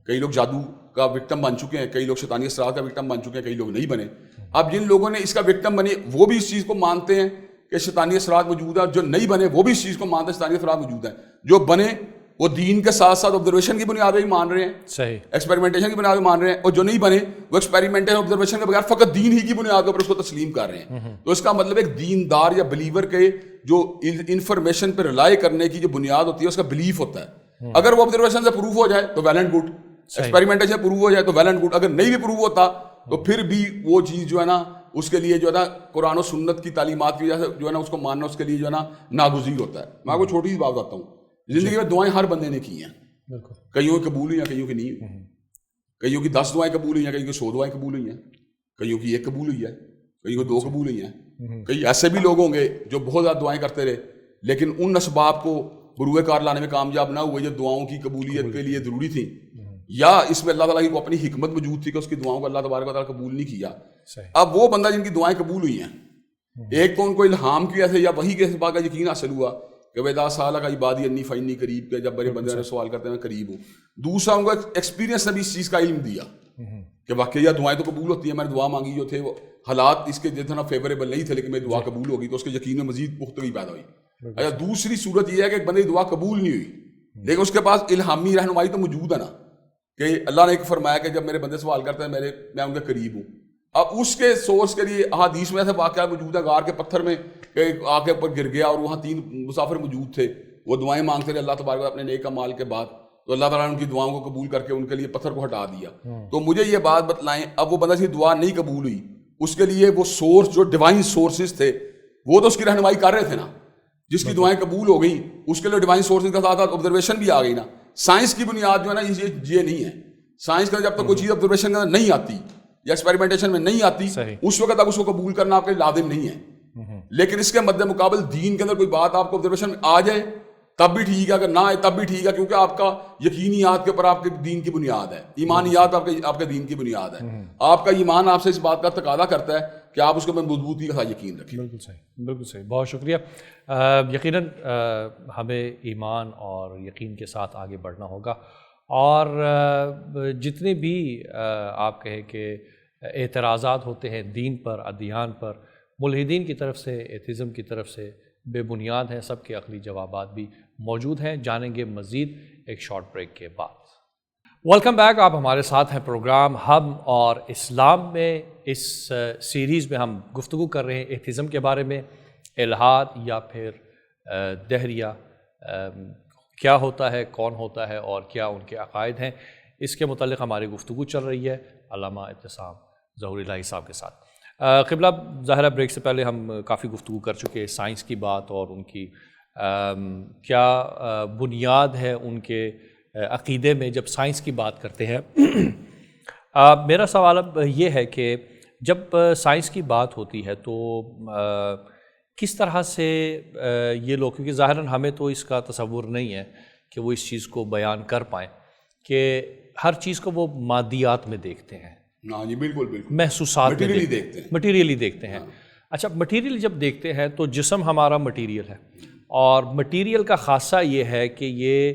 Speaker 2: کئی لوگ جادو کا وکٹم بن چکے ہیں، کئی لوگ شیطانی اثرات کا وکٹم بن چکے ہیں، کئی لوگ نہیں بنے. اب جن لوگوں نے اس کا وکٹم بنے وہ بھی اس چیز کو مانتے ہیں کہ شیطانی اثرات موجود ہیں، جو نہیں بنے وہ بھی اس چیز کو مانتے ہیں شیطانی اثرات موجود ہیں. جو بنے وہ دین کے ساتھ ساتھ آبزرویشن کی بنیاد پہ بھی مان رہے ہیں، صحیح، ایکسپیریمنٹیشن کی بنیاد پہ مان رہے ہیں، اور جو نہیں بنے وہ ایکسپیریمنٹیشن آبزرویشن کے بغیر فقط دین ہی کی بنیاد کے اوپر اس کو تسلیم کر رہے ہیں. تو اس کا مطلب ایک دیندار یا بلیور کے جو انفارمیشن پہ ریلائی کرنے کی جو بنیاد ہوتی ہے اس کا بلیف ہوتا ہے. اگر وہ آبزرویشن سے پروف ہو جائے تو well and good, experimentation proof ہو جائے تو ویل اینڈ گڈ. اگر نہیں بھی پروف ہوتا تو پھر بھی وہ چیز جو ہے نا اس کے لیے جو ہے نا قرآن و سنت کی تعلیمات کی وجہ سے جو ہے نا اس کو ماننا اس کے لیے جو ہے نا ناگزیر ہوتا ہے. میں آپ کو چھوٹی سی بات بتاتا ہوں، زندگی میں دعائیں ہر بندے نے کی ہیں، کئیوں کی قبول ہوئی ہیں، کئیوں کی نہیں ہوئی. کئیوں کی 10 دعائیں قبول ہوئی ہیں، کئیوں کی 100 دعائیں قبول ہوئی ہیں، کئیوں کی 1 قبول ہوئی ہے، کئیوں کی 2 قبول ہوئی ہیں. کئی ایسے بھی لوگ ہوں گے جو بہت زیادہ دعائیں کرتے رہے لیکن ان اسباب کو بروئے کار لانے میں کامیاب نہ ہوئے جو دعاؤں کی قبولیت کے لیے ضروری تھیں، یا اس میں اللہ تعالیٰ کی وہ اپنی حکمت موجود تھی کہ اس کی دعاؤں کو اللہ تبارک و تعالیٰ قبول نہیں کیا. اب وہ بندہ جن کی دعائیں قبول ہوئی ہیں، ایک تو ان کو الہام کی وجہ سے یا وحی کے بات کا یقین حاصل ہوا کہ ویدا سالہ کا عبادی انی فانی قریب کے، جب بڑے بندے نے سوال کرتے ہیں میں قریب ہوں. دوسرا ان کو ایکسپیرینس نے بھی اس چیز کا علم دیا کہ واقعی یہ دعائیں تو قبول ہوتی ہیں، میں نے دعا مانگی جو تھے وہ حالات اس کے جتنا فیوریبل نہیں تھے لیکن میری دعا قبول ہوگی تو اس کے یقین میں مزید پختگی پیدا ہوئی. اچھا، دوسری صورت یہ ہے کہ ایک بندے کی دعا قبول نہیں ہوئی لیکن اس کے پاس الہامی رہنمائی تو موجود ہے نا، کہ اللہ نے ایک فرمایا کہ جب میرے بندے سوال کرتے ہیں میں ان کے قریب ہوں. اب اس کے سورس کے لیے احادیث میں ایسے واقعات موجود ہیں، غار کے پتھر میں کہ آ کے اوپر گر گیا اور وہاں 3 مسافر موجود تھے، وہ دعائیں مانگتے رہے اللہ تبارک اپنے نیک اعمال کے بعد. تو اللہ تعالیٰ نے ان کی دعاؤں کو قبول کر کے ان کے لیے پتھر کو ہٹا دیا. تو مجھے یہ بات بتلائیں, اب وہ بندہ کی دعا نہیں قبول ہوئی, اس کے لیے وہ سورس جو ڈیوائن سورسز تھے وہ تو اس کی رہنمائی کر رہے تھے نا. جس کی دعائیں قبول ہو گئیں اس کے لیے ڈیوائن سورسز کا ساتھ آبزرویشن بھی آ گئی نا. سائنس کی بنیاد جو ہے نا یہ نہیں ہے. سائنس کا جب تک کوئی چیز آبزرویشن کے اندر نہیں آتی یا ایکسپیریمنٹیشن میں نہیں آتی اس وقت تک اس کو قبول کرنا آپ کے لازم نہیں ہے. لیکن اس کے مد مقابل دین کے اندر کوئی بات آپ کو آبزرویشن میں آ جائے تب بھی ٹھیک ہے, اگر نہ آئے تب بھی ٹھیک ہے, کیونکہ آپ کا یقینیات کے اوپر آپ کے دین کی بنیاد ہے, ایمانیات آپ کے دین کی بنیاد ہے. آپ کا ایمان آپ سے اس بات کا تقاضا کرتا ہے کہ آپ اس کو مضبوطی کے ساتھ یقین رکھیں.
Speaker 1: بالکل صحیح, بالکل صحیح, بہت شکریہ. یقیناً ہمیں ایمان اور یقین کے ساتھ آگے بڑھنا ہوگا, اور جتنے بھی آپ کہیں کہ اعتراضات ہوتے ہیں دین پر, ادیان پر, ملحدین کی طرف سے, ایتھیزم کی طرف سے, بے بنیاد ہیں. سب کے عقلی جوابات بھی موجود ہیں. جانیں گے مزید ایک شارٹ بریک کے بعد. ویلکم بیک, آپ ہمارے ساتھ ہیں پروگرام ہم اور اسلام میں. اس سیریز میں ہم گفتگو کر رہے ہیں ایتھیزم کے بارے میں, الحاد یا پھر دہریہ کیا ہوتا ہے, کون ہوتا ہے اور کیا ان کے عقائد ہیں. اس کے متعلق ہماری گفتگو چل رہی ہے علامہ ابتسام ظہور الہی صاحب کے ساتھ. قبلہ ظاہرہ بریک سے پہلے ہم کافی گفتگو کر چکے سائنس کی بات اور ان کی کیا بنیاد ہے ان کے عقیدے میں جب سائنس کی بات کرتے ہیں. میرا سوال اب یہ ہے کہ جب سائنس کی بات ہوتی ہے تو کس طرح سے یہ لوگ, کیونکہ ظاہراً ہمیں تو اس کا تصور نہیں ہے کہ وہ اس چیز کو بیان کر پائیں کہ ہر چیز کو وہ مادیات میں دیکھتے ہیں.
Speaker 2: ہاں جی بالکل بالکل,
Speaker 1: محسوسات میں
Speaker 2: مٹیریلی
Speaker 1: دیکھتے ہیں. اچھا, مٹیریل جب دیکھتے ہیں تو جسم ہمارا مٹیریل ہے, اور مٹیریل کا خاصہ یہ ہے کہ یہ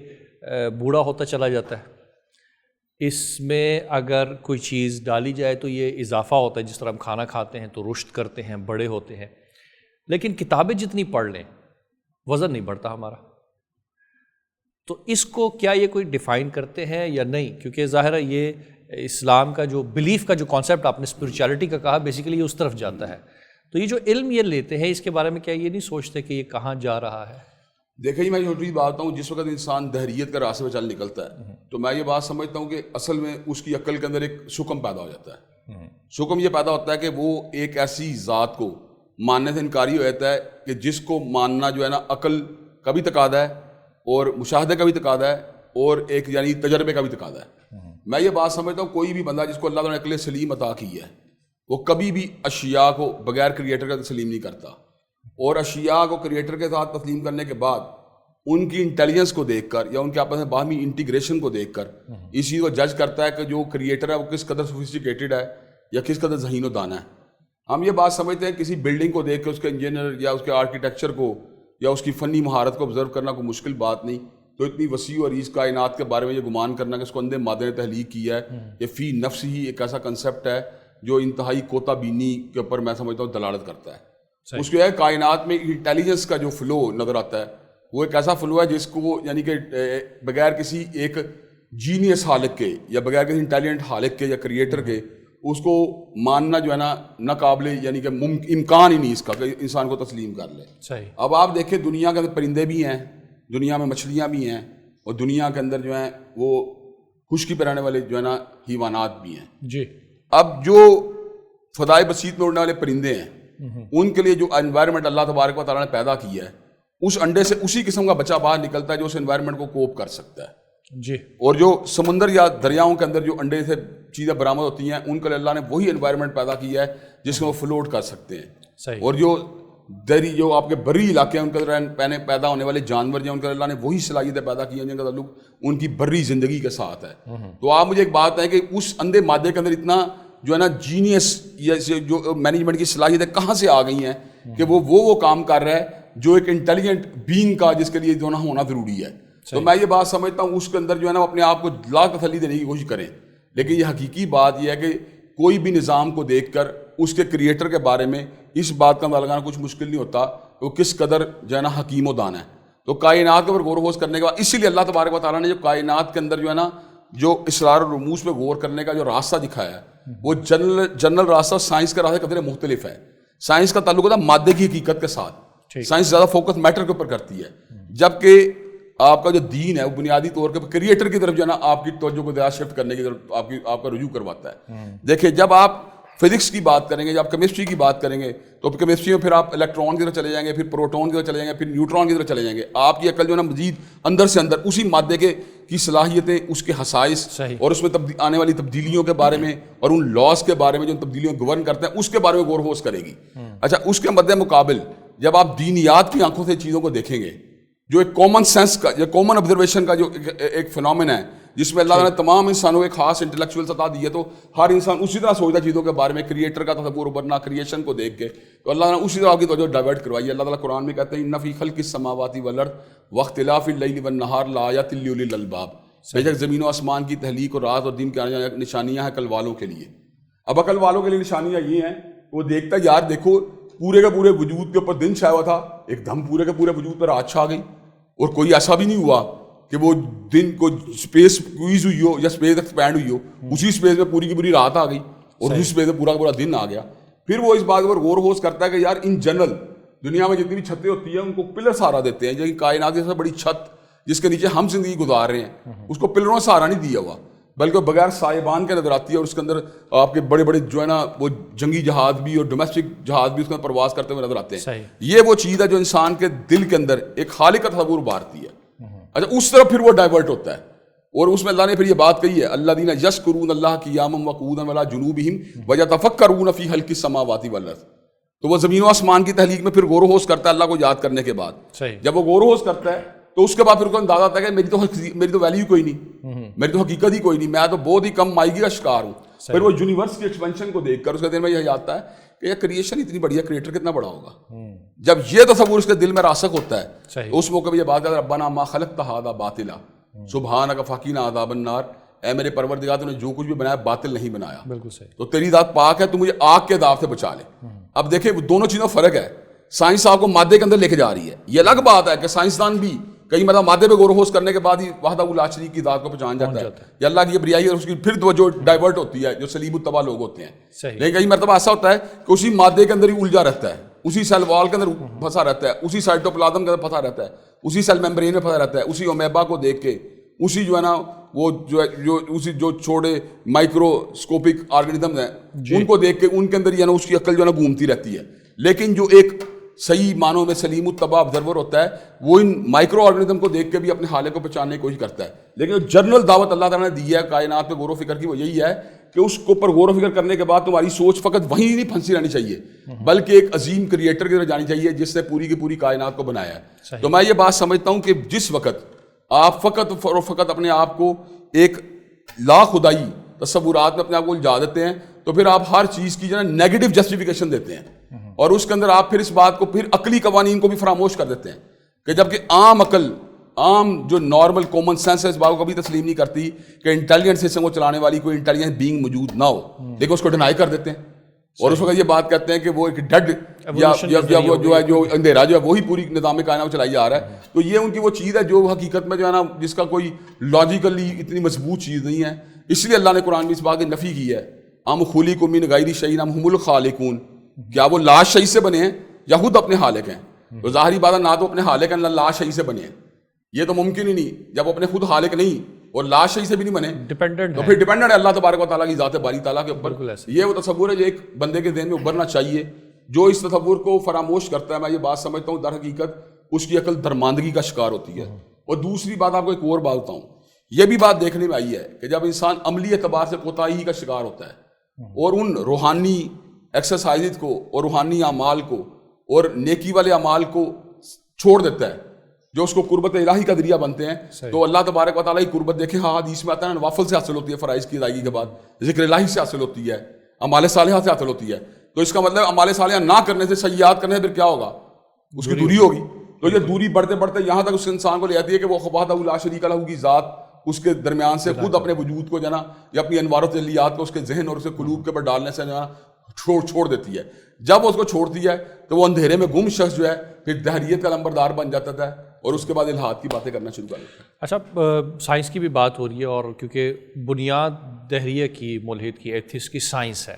Speaker 1: بوڑھا ہوتا چلا جاتا ہے. اس میں اگر کوئی چیز ڈالی جائے تو یہ اضافہ ہوتا ہے, جس طرح ہم کھانا کھاتے ہیں تو رشد کرتے ہیں, بڑے ہوتے ہیں. لیکن کتابیں جتنی پڑھ لیں وزن نہیں بڑھتا ہمارا. تو اس کو کیا یہ کوئی ڈیفائن کرتے ہیں یا نہیں؟ کیونکہ ظاہر ہے یہ اسلام کا جو بلیف کا جو کانسیپٹ آپ نے اسپرچویلٹی کا کہا, بیسیکلی یہ اس طرف جاتا ہے. تو یہ جو علم یہ لیتے ہیں اس کے بارے میں کیا یہ نہیں سوچتے کہ یہ کہاں جا رہا ہے؟
Speaker 2: دیکھیں جی, میں چھوٹی بات ہوں, جس وقت انسان دہریت کا راستے پہ چل نکلتا ہے تو میں یہ بات سمجھتا ہوں کہ اصل میں اس کی عقل کے اندر ایک شکم پیدا ہو جاتا ہے. شکم یہ پیدا ہوتا ہے کہ وہ ایک ایسی ذات کو ماننے سے انکاری ہو جاتا ہے کہ جس کو ماننا جو ہے نا عقل کا بھی تقاضا ہے اور مشاہدے کا بھی تقاضا ہے اور ایک یعنی تجربے کا بھی تقاضا ہے. میں یہ بات سمجھتا ہوں کوئی بھی بندہ جس کو اللہ تعالیٰ نے عقل سلیم عطا کی ہے وہ کبھی بھی اشیاء کو بغیر کریٹر کا تسلیم نہیں کرتا, اور اشیاء کو کریٹر کے ساتھ تسلیم کرنے کے بعد ان کی انٹیلیجنس کو دیکھ کر یا ان کے آپس میں باہمی انٹیگریشن کو دیکھ کر اس چیز کو جج کرتا ہے کہ جو کریٹر ہے وہ کس قدر سوفسٹیکیٹڈ ہے یا کس قدر ذہین و دانہ ہے. ہم یہ بات سمجھتے ہیں کسی بلڈنگ کو دیکھ کے اس کے انجینئر یا اس کے آرکیٹیکچر کو یا اس کی فنی مہارت کو آبزرو کرنا کوئی مشکل بات نہیں. تو اتنی وسیع اور عریض کائنات کے بارے میں یہ گمان کرنا کہ اس کو اندھے مادے نے تحلیق کیا ہے, یہ فی نفس ہی ایک ایسا کنسیپٹ ہے جو انتہائی کوتا بینی کے اوپر میں سمجھتا ہوں دلالت کرتا ہے. اس کے کائنات میں انٹیلیجنس کا جو فلو نظر آتا ہے وہ ایک ایسا فلو ہے جس کو وہ یعنی کہ بغیر کسی ایک جینیس خالق کے یا بغیر کسی انٹیلیجنٹ خالق کے یا کریٹر کے اس کو ماننا جو ہے نا ناقابل یعنی کہ امکان ہی نہیں اس کا کہ انسان کو تسلیم کر لے.
Speaker 1: صحیح.
Speaker 2: اب آپ دیکھیں دنیا کے اندر پرندے بھی ہیں, دنیا میں مچھلیاں بھی ہیں, اور دنیا کے اندر جو ہیں وہ خشکی پہ رہنے والے جو ہے نا حیوانات بھی ہیں.
Speaker 1: جی.
Speaker 2: اب جو فضائے بسیط میں اڑنے والے پرندے ہیں ان کے لیے جو انوائرمنٹ اللہ تبارک و تعالیٰ نے پیدا کی ہے اس انڈے سے اسی قسم کا بچہ باہر نکلتا ہے جو اس انوائرمنٹ کو کوپ کر سکتا ہے.
Speaker 1: جی.
Speaker 2: اور جو سمندر یا دریاؤں کے اندر جو انڈے سے چیزیں برآمد ہوتی ہیں ان کے لیے اللہ نے وہی انوائرمنٹ پیدا کیا ہے جس میں وہ فلوٹ کر سکتے ہیں.
Speaker 1: صحیح.
Speaker 2: اور جو دری جو آپ کے بری علاقے ہیں ان کے اندر پیدا ہونے والے جانور جو ان کے اللہ نے وہی صلاحیتیں پیدا کی ہیں جن کا تعلق ان کی بری زندگی کے ساتھ ہے. تو آپ مجھے ایک بات ہے کہ اس اندھے مادے کے اندر اتنا جو ہے نا جینیس یا جو مینجمنٹ کی صلاحیتیں کہاں سے آ گئی ہیں کہ وہ کام کر رہا ہے جو ایک انٹیلیجنٹ بینگ کا جس کے لیے جو ہونا ضروری ہے. تو میں یہ بات سمجھتا ہوں اس کے اندر جو ہے نا اپنے آپ کو لا تسلی دینے کی کوشش کریں, لیکن یہ حقیقی بات یہ ہے کہ کوئی بھی نظام کو دیکھ کر اس کے کریٹر کے بارے میں اس بات کا اندازہ لگانا کچھ مشکل نہیں ہوتا کہ وہ کس قدر جو ہے نا حکیم و دانا ہے. تو کائنات کے اوپر غور و خوض کرنے کے بعد اسی لیے اللہ تبارک و تعالیٰ نے جو کائنات کے اندر جو ہے نا جو اسرار اور رموز پہ غور کرنے کا جو راستہ دکھایا ہے وہ جنرل راستہ سائنس کا راستہ قدرے مختلف ہے. سائنس کا تعلق ہوتا ہے مادے کی حقیقت کے ساتھ, سائنس زیادہ فوکس میٹر کے اوپر کرتی ہے, جبکہ آپ کا جو دین ہے وہ بنیادی طور پہ کریٹر کی طرف جو ہے نا آپ کی توجہ کو زیادہ شفٹ کرنے کی طرف آپ کا رجوع کرواتا ہے. دیکھیں جب آپ فزکس کی بات کریں گے, جب آپ کیمسٹری کی بات کریں گے, تو کیمسٹری میں پھر آپ الیکٹران کی طرف چلے جائیں گے, پھر پروٹون کی طرف چلے جائیں گے, پھر نیوٹران کی طرف چلے جائیں گے. آپ کی عقل جو ہے نا مزید اندر سے اندر اسی مادے کی صلاحیتیں, اس کے خصائص اور اس میں آنے والی تبدیلیوں کے بارے میں اور ان لاس کے بارے میں جو تبدیلیوں گورن کرتے ہیں اس کے بارے میں غور و خوض کرے گی. اچھا, اس کے مد مقابل جب آپ دینیات کی آنکھوں سے چیزوں کو دیکھیں گے, جو ایک کامن سینس کا یا کامن آبزرویشن کا جو ایک فنومین ہے جس میں اللہ تعالیٰ نے تمام انسانوں کو ایک خاص انٹلیکچوئل سطح دی ہے, تو ہر انسان اسی طرح سوچتا چیزوں کے بارے میں, کریٹر کا تصور ورنہ کریشن کو دیکھ کے, تو اللہ نے اسی طرح کی توجہ ڈائیورٹ کروائی ہے. اللہ تعالیٰ قرآن میں کہتے ہیں ان فی خلق السماوات والارض واختلاف اللیل والنہار لآیات لأولی الالباب, بے شک زمین و آسمان کی تخلیق اور رات اور دن کی آنے نشانیاں ہیں عقل والوں کے لیے. اب عقل والوں کے لیے نشانیاں یہ ہیں, وہ دیکھتا ہے یار دیکھو پورے کے پورے وجود کے اوپر دن چھایا ہوا تھا, ایک دم پورے کے پورے وجود پر رات چھا گئی, اور کوئی ایسا بھی نہیں ہوا کہ وہ دن کو اسپیس کوئز ہوئی ہو یا اسپیس ایکسپینڈ ہوئی ہو, اسی اسپیس میں پوری کی پوری رات آ گئی اور اسی اسپیس میں پورا کا پورا دن آ گیا. پھر وہ اس بات پر غور و خوض کرتا ہے کہ یار ان جنرل دنیا میں جتنی بھی چھتیں ہوتی ہیں ان کو پلر سہارا دیتے ہیں, جو کائنات کی سب سے بڑی چھت جس کے نیچے ہم زندگی گزار رہے ہیں اس کو پلروں سے سہارا نہیں دیا ہوا, بلکہ بغیر سائبان کے نظر آتی ہے, اور اس کے اندر آپ کے بڑے بڑے جو ہے نا وہ جنگی جہاز بھی اور ڈومیسٹک جہاز بھی اس میں پرواز کرتے ہوئے نظر آتے ہیں. یہ وہ چیز ہے جو انسان کے دل کے اندر ایک خالق کا تصور ابھارتی ہے. اچھا, اس طرف پھر وہ ڈائیورٹ ہوتا ہے, اور اس میں اللہ نے پھر یہ بات کہی ہے الذین یذکرون اللہ قیاما وقعودا وعلی جنوبہم ویتفکرون فی خلق السماوات والارض. تو وہ زمین و آسمان کی تخلیق میں پھر غور و خوض کرتا ہے اللہ کو یاد کرنے کے بعد. جب وہ غور و خوض کرتا ہے تو اس کے بعد پھر اس کو اندازہ آتا ہے کہ میری تو ویلیو کوئی نہیں, میری تو حقیقت ہی کوئی نہیں, میں تو بہت ہی کم مائیگی کا شکار ہوں. پھر وہ یونیورس کی ایکسپینشن کو دیکھ کر اس کے دل میں یہ آتا ہے کہ یہ کریشن اتنی بڑی ہے, کریٹر کتنا بڑا ہوگا. جب یہ تصور اس کے دل میں راسخ ہوتا ہے تو اس موقع پہ یہ بات ہے ربنا ما خلقت ھذا باطلا سبحانک فقنا عذاب النار, اے میرے پروردگار تو نے جو کچھ بھی بنایا باطل نہیں بنایا, بالکل صحیح, تو تیری ذات پاک ہے, تو مجھے آگ کے عذاب سے بچا لے. اب دیکھیں دونوں چیزوں میں فرق ہے. سائنس آپ کو مادے کے اندر لے کے جا رہی ہے, یہ الگ بات ہے کہ سائنسدان بھی کئی مطلب مادے پہ غور و خوض کرنے کے بعد ہی وحدہ لا شریک کی ذات کو پہچان جاتا ہے, یا اللہ کی یہ بریائی ہے, اس کی پھر جو ڈائیورٹ ہوتی ہے جو سلیب التبا لوگ ہوتے ہیں. لیکن کئی مرتبہ ایسا ہوتا ہے کہ اسی مادے کے اندر ہی الجھا رہتا ہے, اسی سیل وال کے اندر پھنسا رہتا ہے, اسی سائٹوپلازم کے اندر پھنسا رہتا ہے, اسی سیل میمبرین میں پھنسا رہتا ہے, اسی اومیبا کو دیکھ کے, اسی جو ہے نا وہ اسی جو چھوٹے مائکروسکوپک آرگنزم ہیں ان کو دیکھ کے ان کے اندر اس کی عقل جو ہے نا گھومتی رہتی ہے. لیکن جو ایک صحیح معنوں میں سلیم التبا آبزرور ہوتا ہے وہ ان مائکرو آرگنزم کو دیکھ کے بھی اپنے حالے کو پہچاننے کی کوشش کرتا ہے. لیکن جو جنرل دعوت اللہ تعالیٰ نے دی ہے کائنات پہ غور و فکر کی, وہ یہی ہے کہ اس کو پر غور و فکر کرنے کے بعد تمہاری سوچ فقط وہیں نہیں پھنسی رہنی چاہیے, بلکہ ایک عظیم کریٹر کی طرف جانی چاہیے جس نے پوری کی پوری کائنات کو بنایا ہے. تو میں یہ بات سمجھتا ہوں کہ جس وقت آپ فقط اور فقط اپنے آپ کو ایک لا خدائی تصورات میں اپنے آپ کو الجھا دیتے ہیں, تو پھر آپ ہر چیز کی جو ہے نیگیٹو جسٹیفیکیشن دیتے ہیں, اور اس کے اندر آپ پھر اس بات کو پھر عقلی قوانین کو بھی فراموش کر دیتے ہیں کہ جبکہ عام عقل, عام جو نارمل کامن سینس ہے اس بات کو کبھی تسلیم نہیں کرتی کہ انٹیلیجنٹ سسٹم کو چلانے والی کوئی انٹیلیجنٹ بینگ موجود نہ ہو, لیکن اس کو ڈینائی کر دیتے ہیں, اور اس وقت یہ بات کہتے ہیں کہ وہ ایک ڈیڈ یا وہ جو ہے جو اندھیرا جو ہے وہی پوری نظام کائنات چلائی جا رہا ہے. تو یہ ان کی وہ چیز ہے جو حقیقت میں جو ہے نا جس کا کوئی لاجیکلی اتنی مضبوط چیز نہیں ہے. اس لیے اللہ نے قرآن میں اس بات کی نفی کی ہے, ام خلقوا من غیر شیء ام هم الخالقون, کیا وہ لا شیء سے بنے ہیں یا خود اپنے خالق ہیں. تو ظاہری بات ہے نہ تو اپنے خالق ہیں نہ لا شیء سے بنے ہیں, یہ تو ممکن ہی نہیں. جب اپنے خود خالق نہیں اور لا شیء سے بھی نہیں بنے
Speaker 1: ڈیپینڈنٹ,
Speaker 2: تو پھر ڈیپینڈنٹ ہے اللہ تبارک و تعالیٰ کی ذات باری تعالیٰ کے اوپر. یہ وہ تصور ہے جو ایک بندے کے ذہن میں ابھرنا چاہیے. جو اس تصور کو فراموش کرتا ہے, میں یہ بات سمجھتا ہوں در حقیقت اس کی عقل درماندگی کا شکار ہوتی ہے. اور دوسری بات آپ کو ایک اور بات بتاؤں, یہ بھی بات دیکھنے میں آئی ہے کہ جب انسان عملی اعتبار سے کوتاہی کا شکار ہوتا ہے اور ان روحانی ایکسرسائز کو اور روحانی اعمال کو اور نیکی والے اعمال کو چھوڑ دیتا ہے جو اس کو قربت الہی کا ذریعہ بنتے ہیں, تو اللہ تبارک و تعالیٰ کی قربت دیکھیں ہاں حدیث میں آتا ہے نوافل سے حاصل ہوتی ہے, فرائض کی ادائیگی کے بعد ذکر الہی سے حاصل ہوتی ہے, اعمال صالحہ سے حاصل ہوتی ہے. تو اس کا مطلب اعمال صالحہ نہ کرنے سے سیئات کرنے سے پھر کیا ہوگا, اس کی دوری ہوگی. تو یہ دوری بڑھتے بڑھتے یہاں تک اس انسان کو لے جاتی ہے کہ وہ وحدہ لا شریک لہ کی ذات اس کے درمیان سے خود اپنے وجود کو جو ہے نا یا اپنی انوار و تجلیات کو اس کے ذہن اور اس کے قلوب کے اوپر ڈالنے سے جو ہے نا چھوڑ دیتی ہے. جب وہ اس کو چھوڑتی ہے تو وہ اندھیرے میں گم شخص جو ہے پھر دہریت کا لمبردار بن جاتا ہے اور اس کے بعد الہاد کی باتیں کرنا شروع کر دیتا ہے.
Speaker 1: اچھا, سائنس کی بھی بات ہو رہی ہے, اور کیونکہ بنیاد دہریہ کی ملحد کی ایتھس کی سائنس ہے,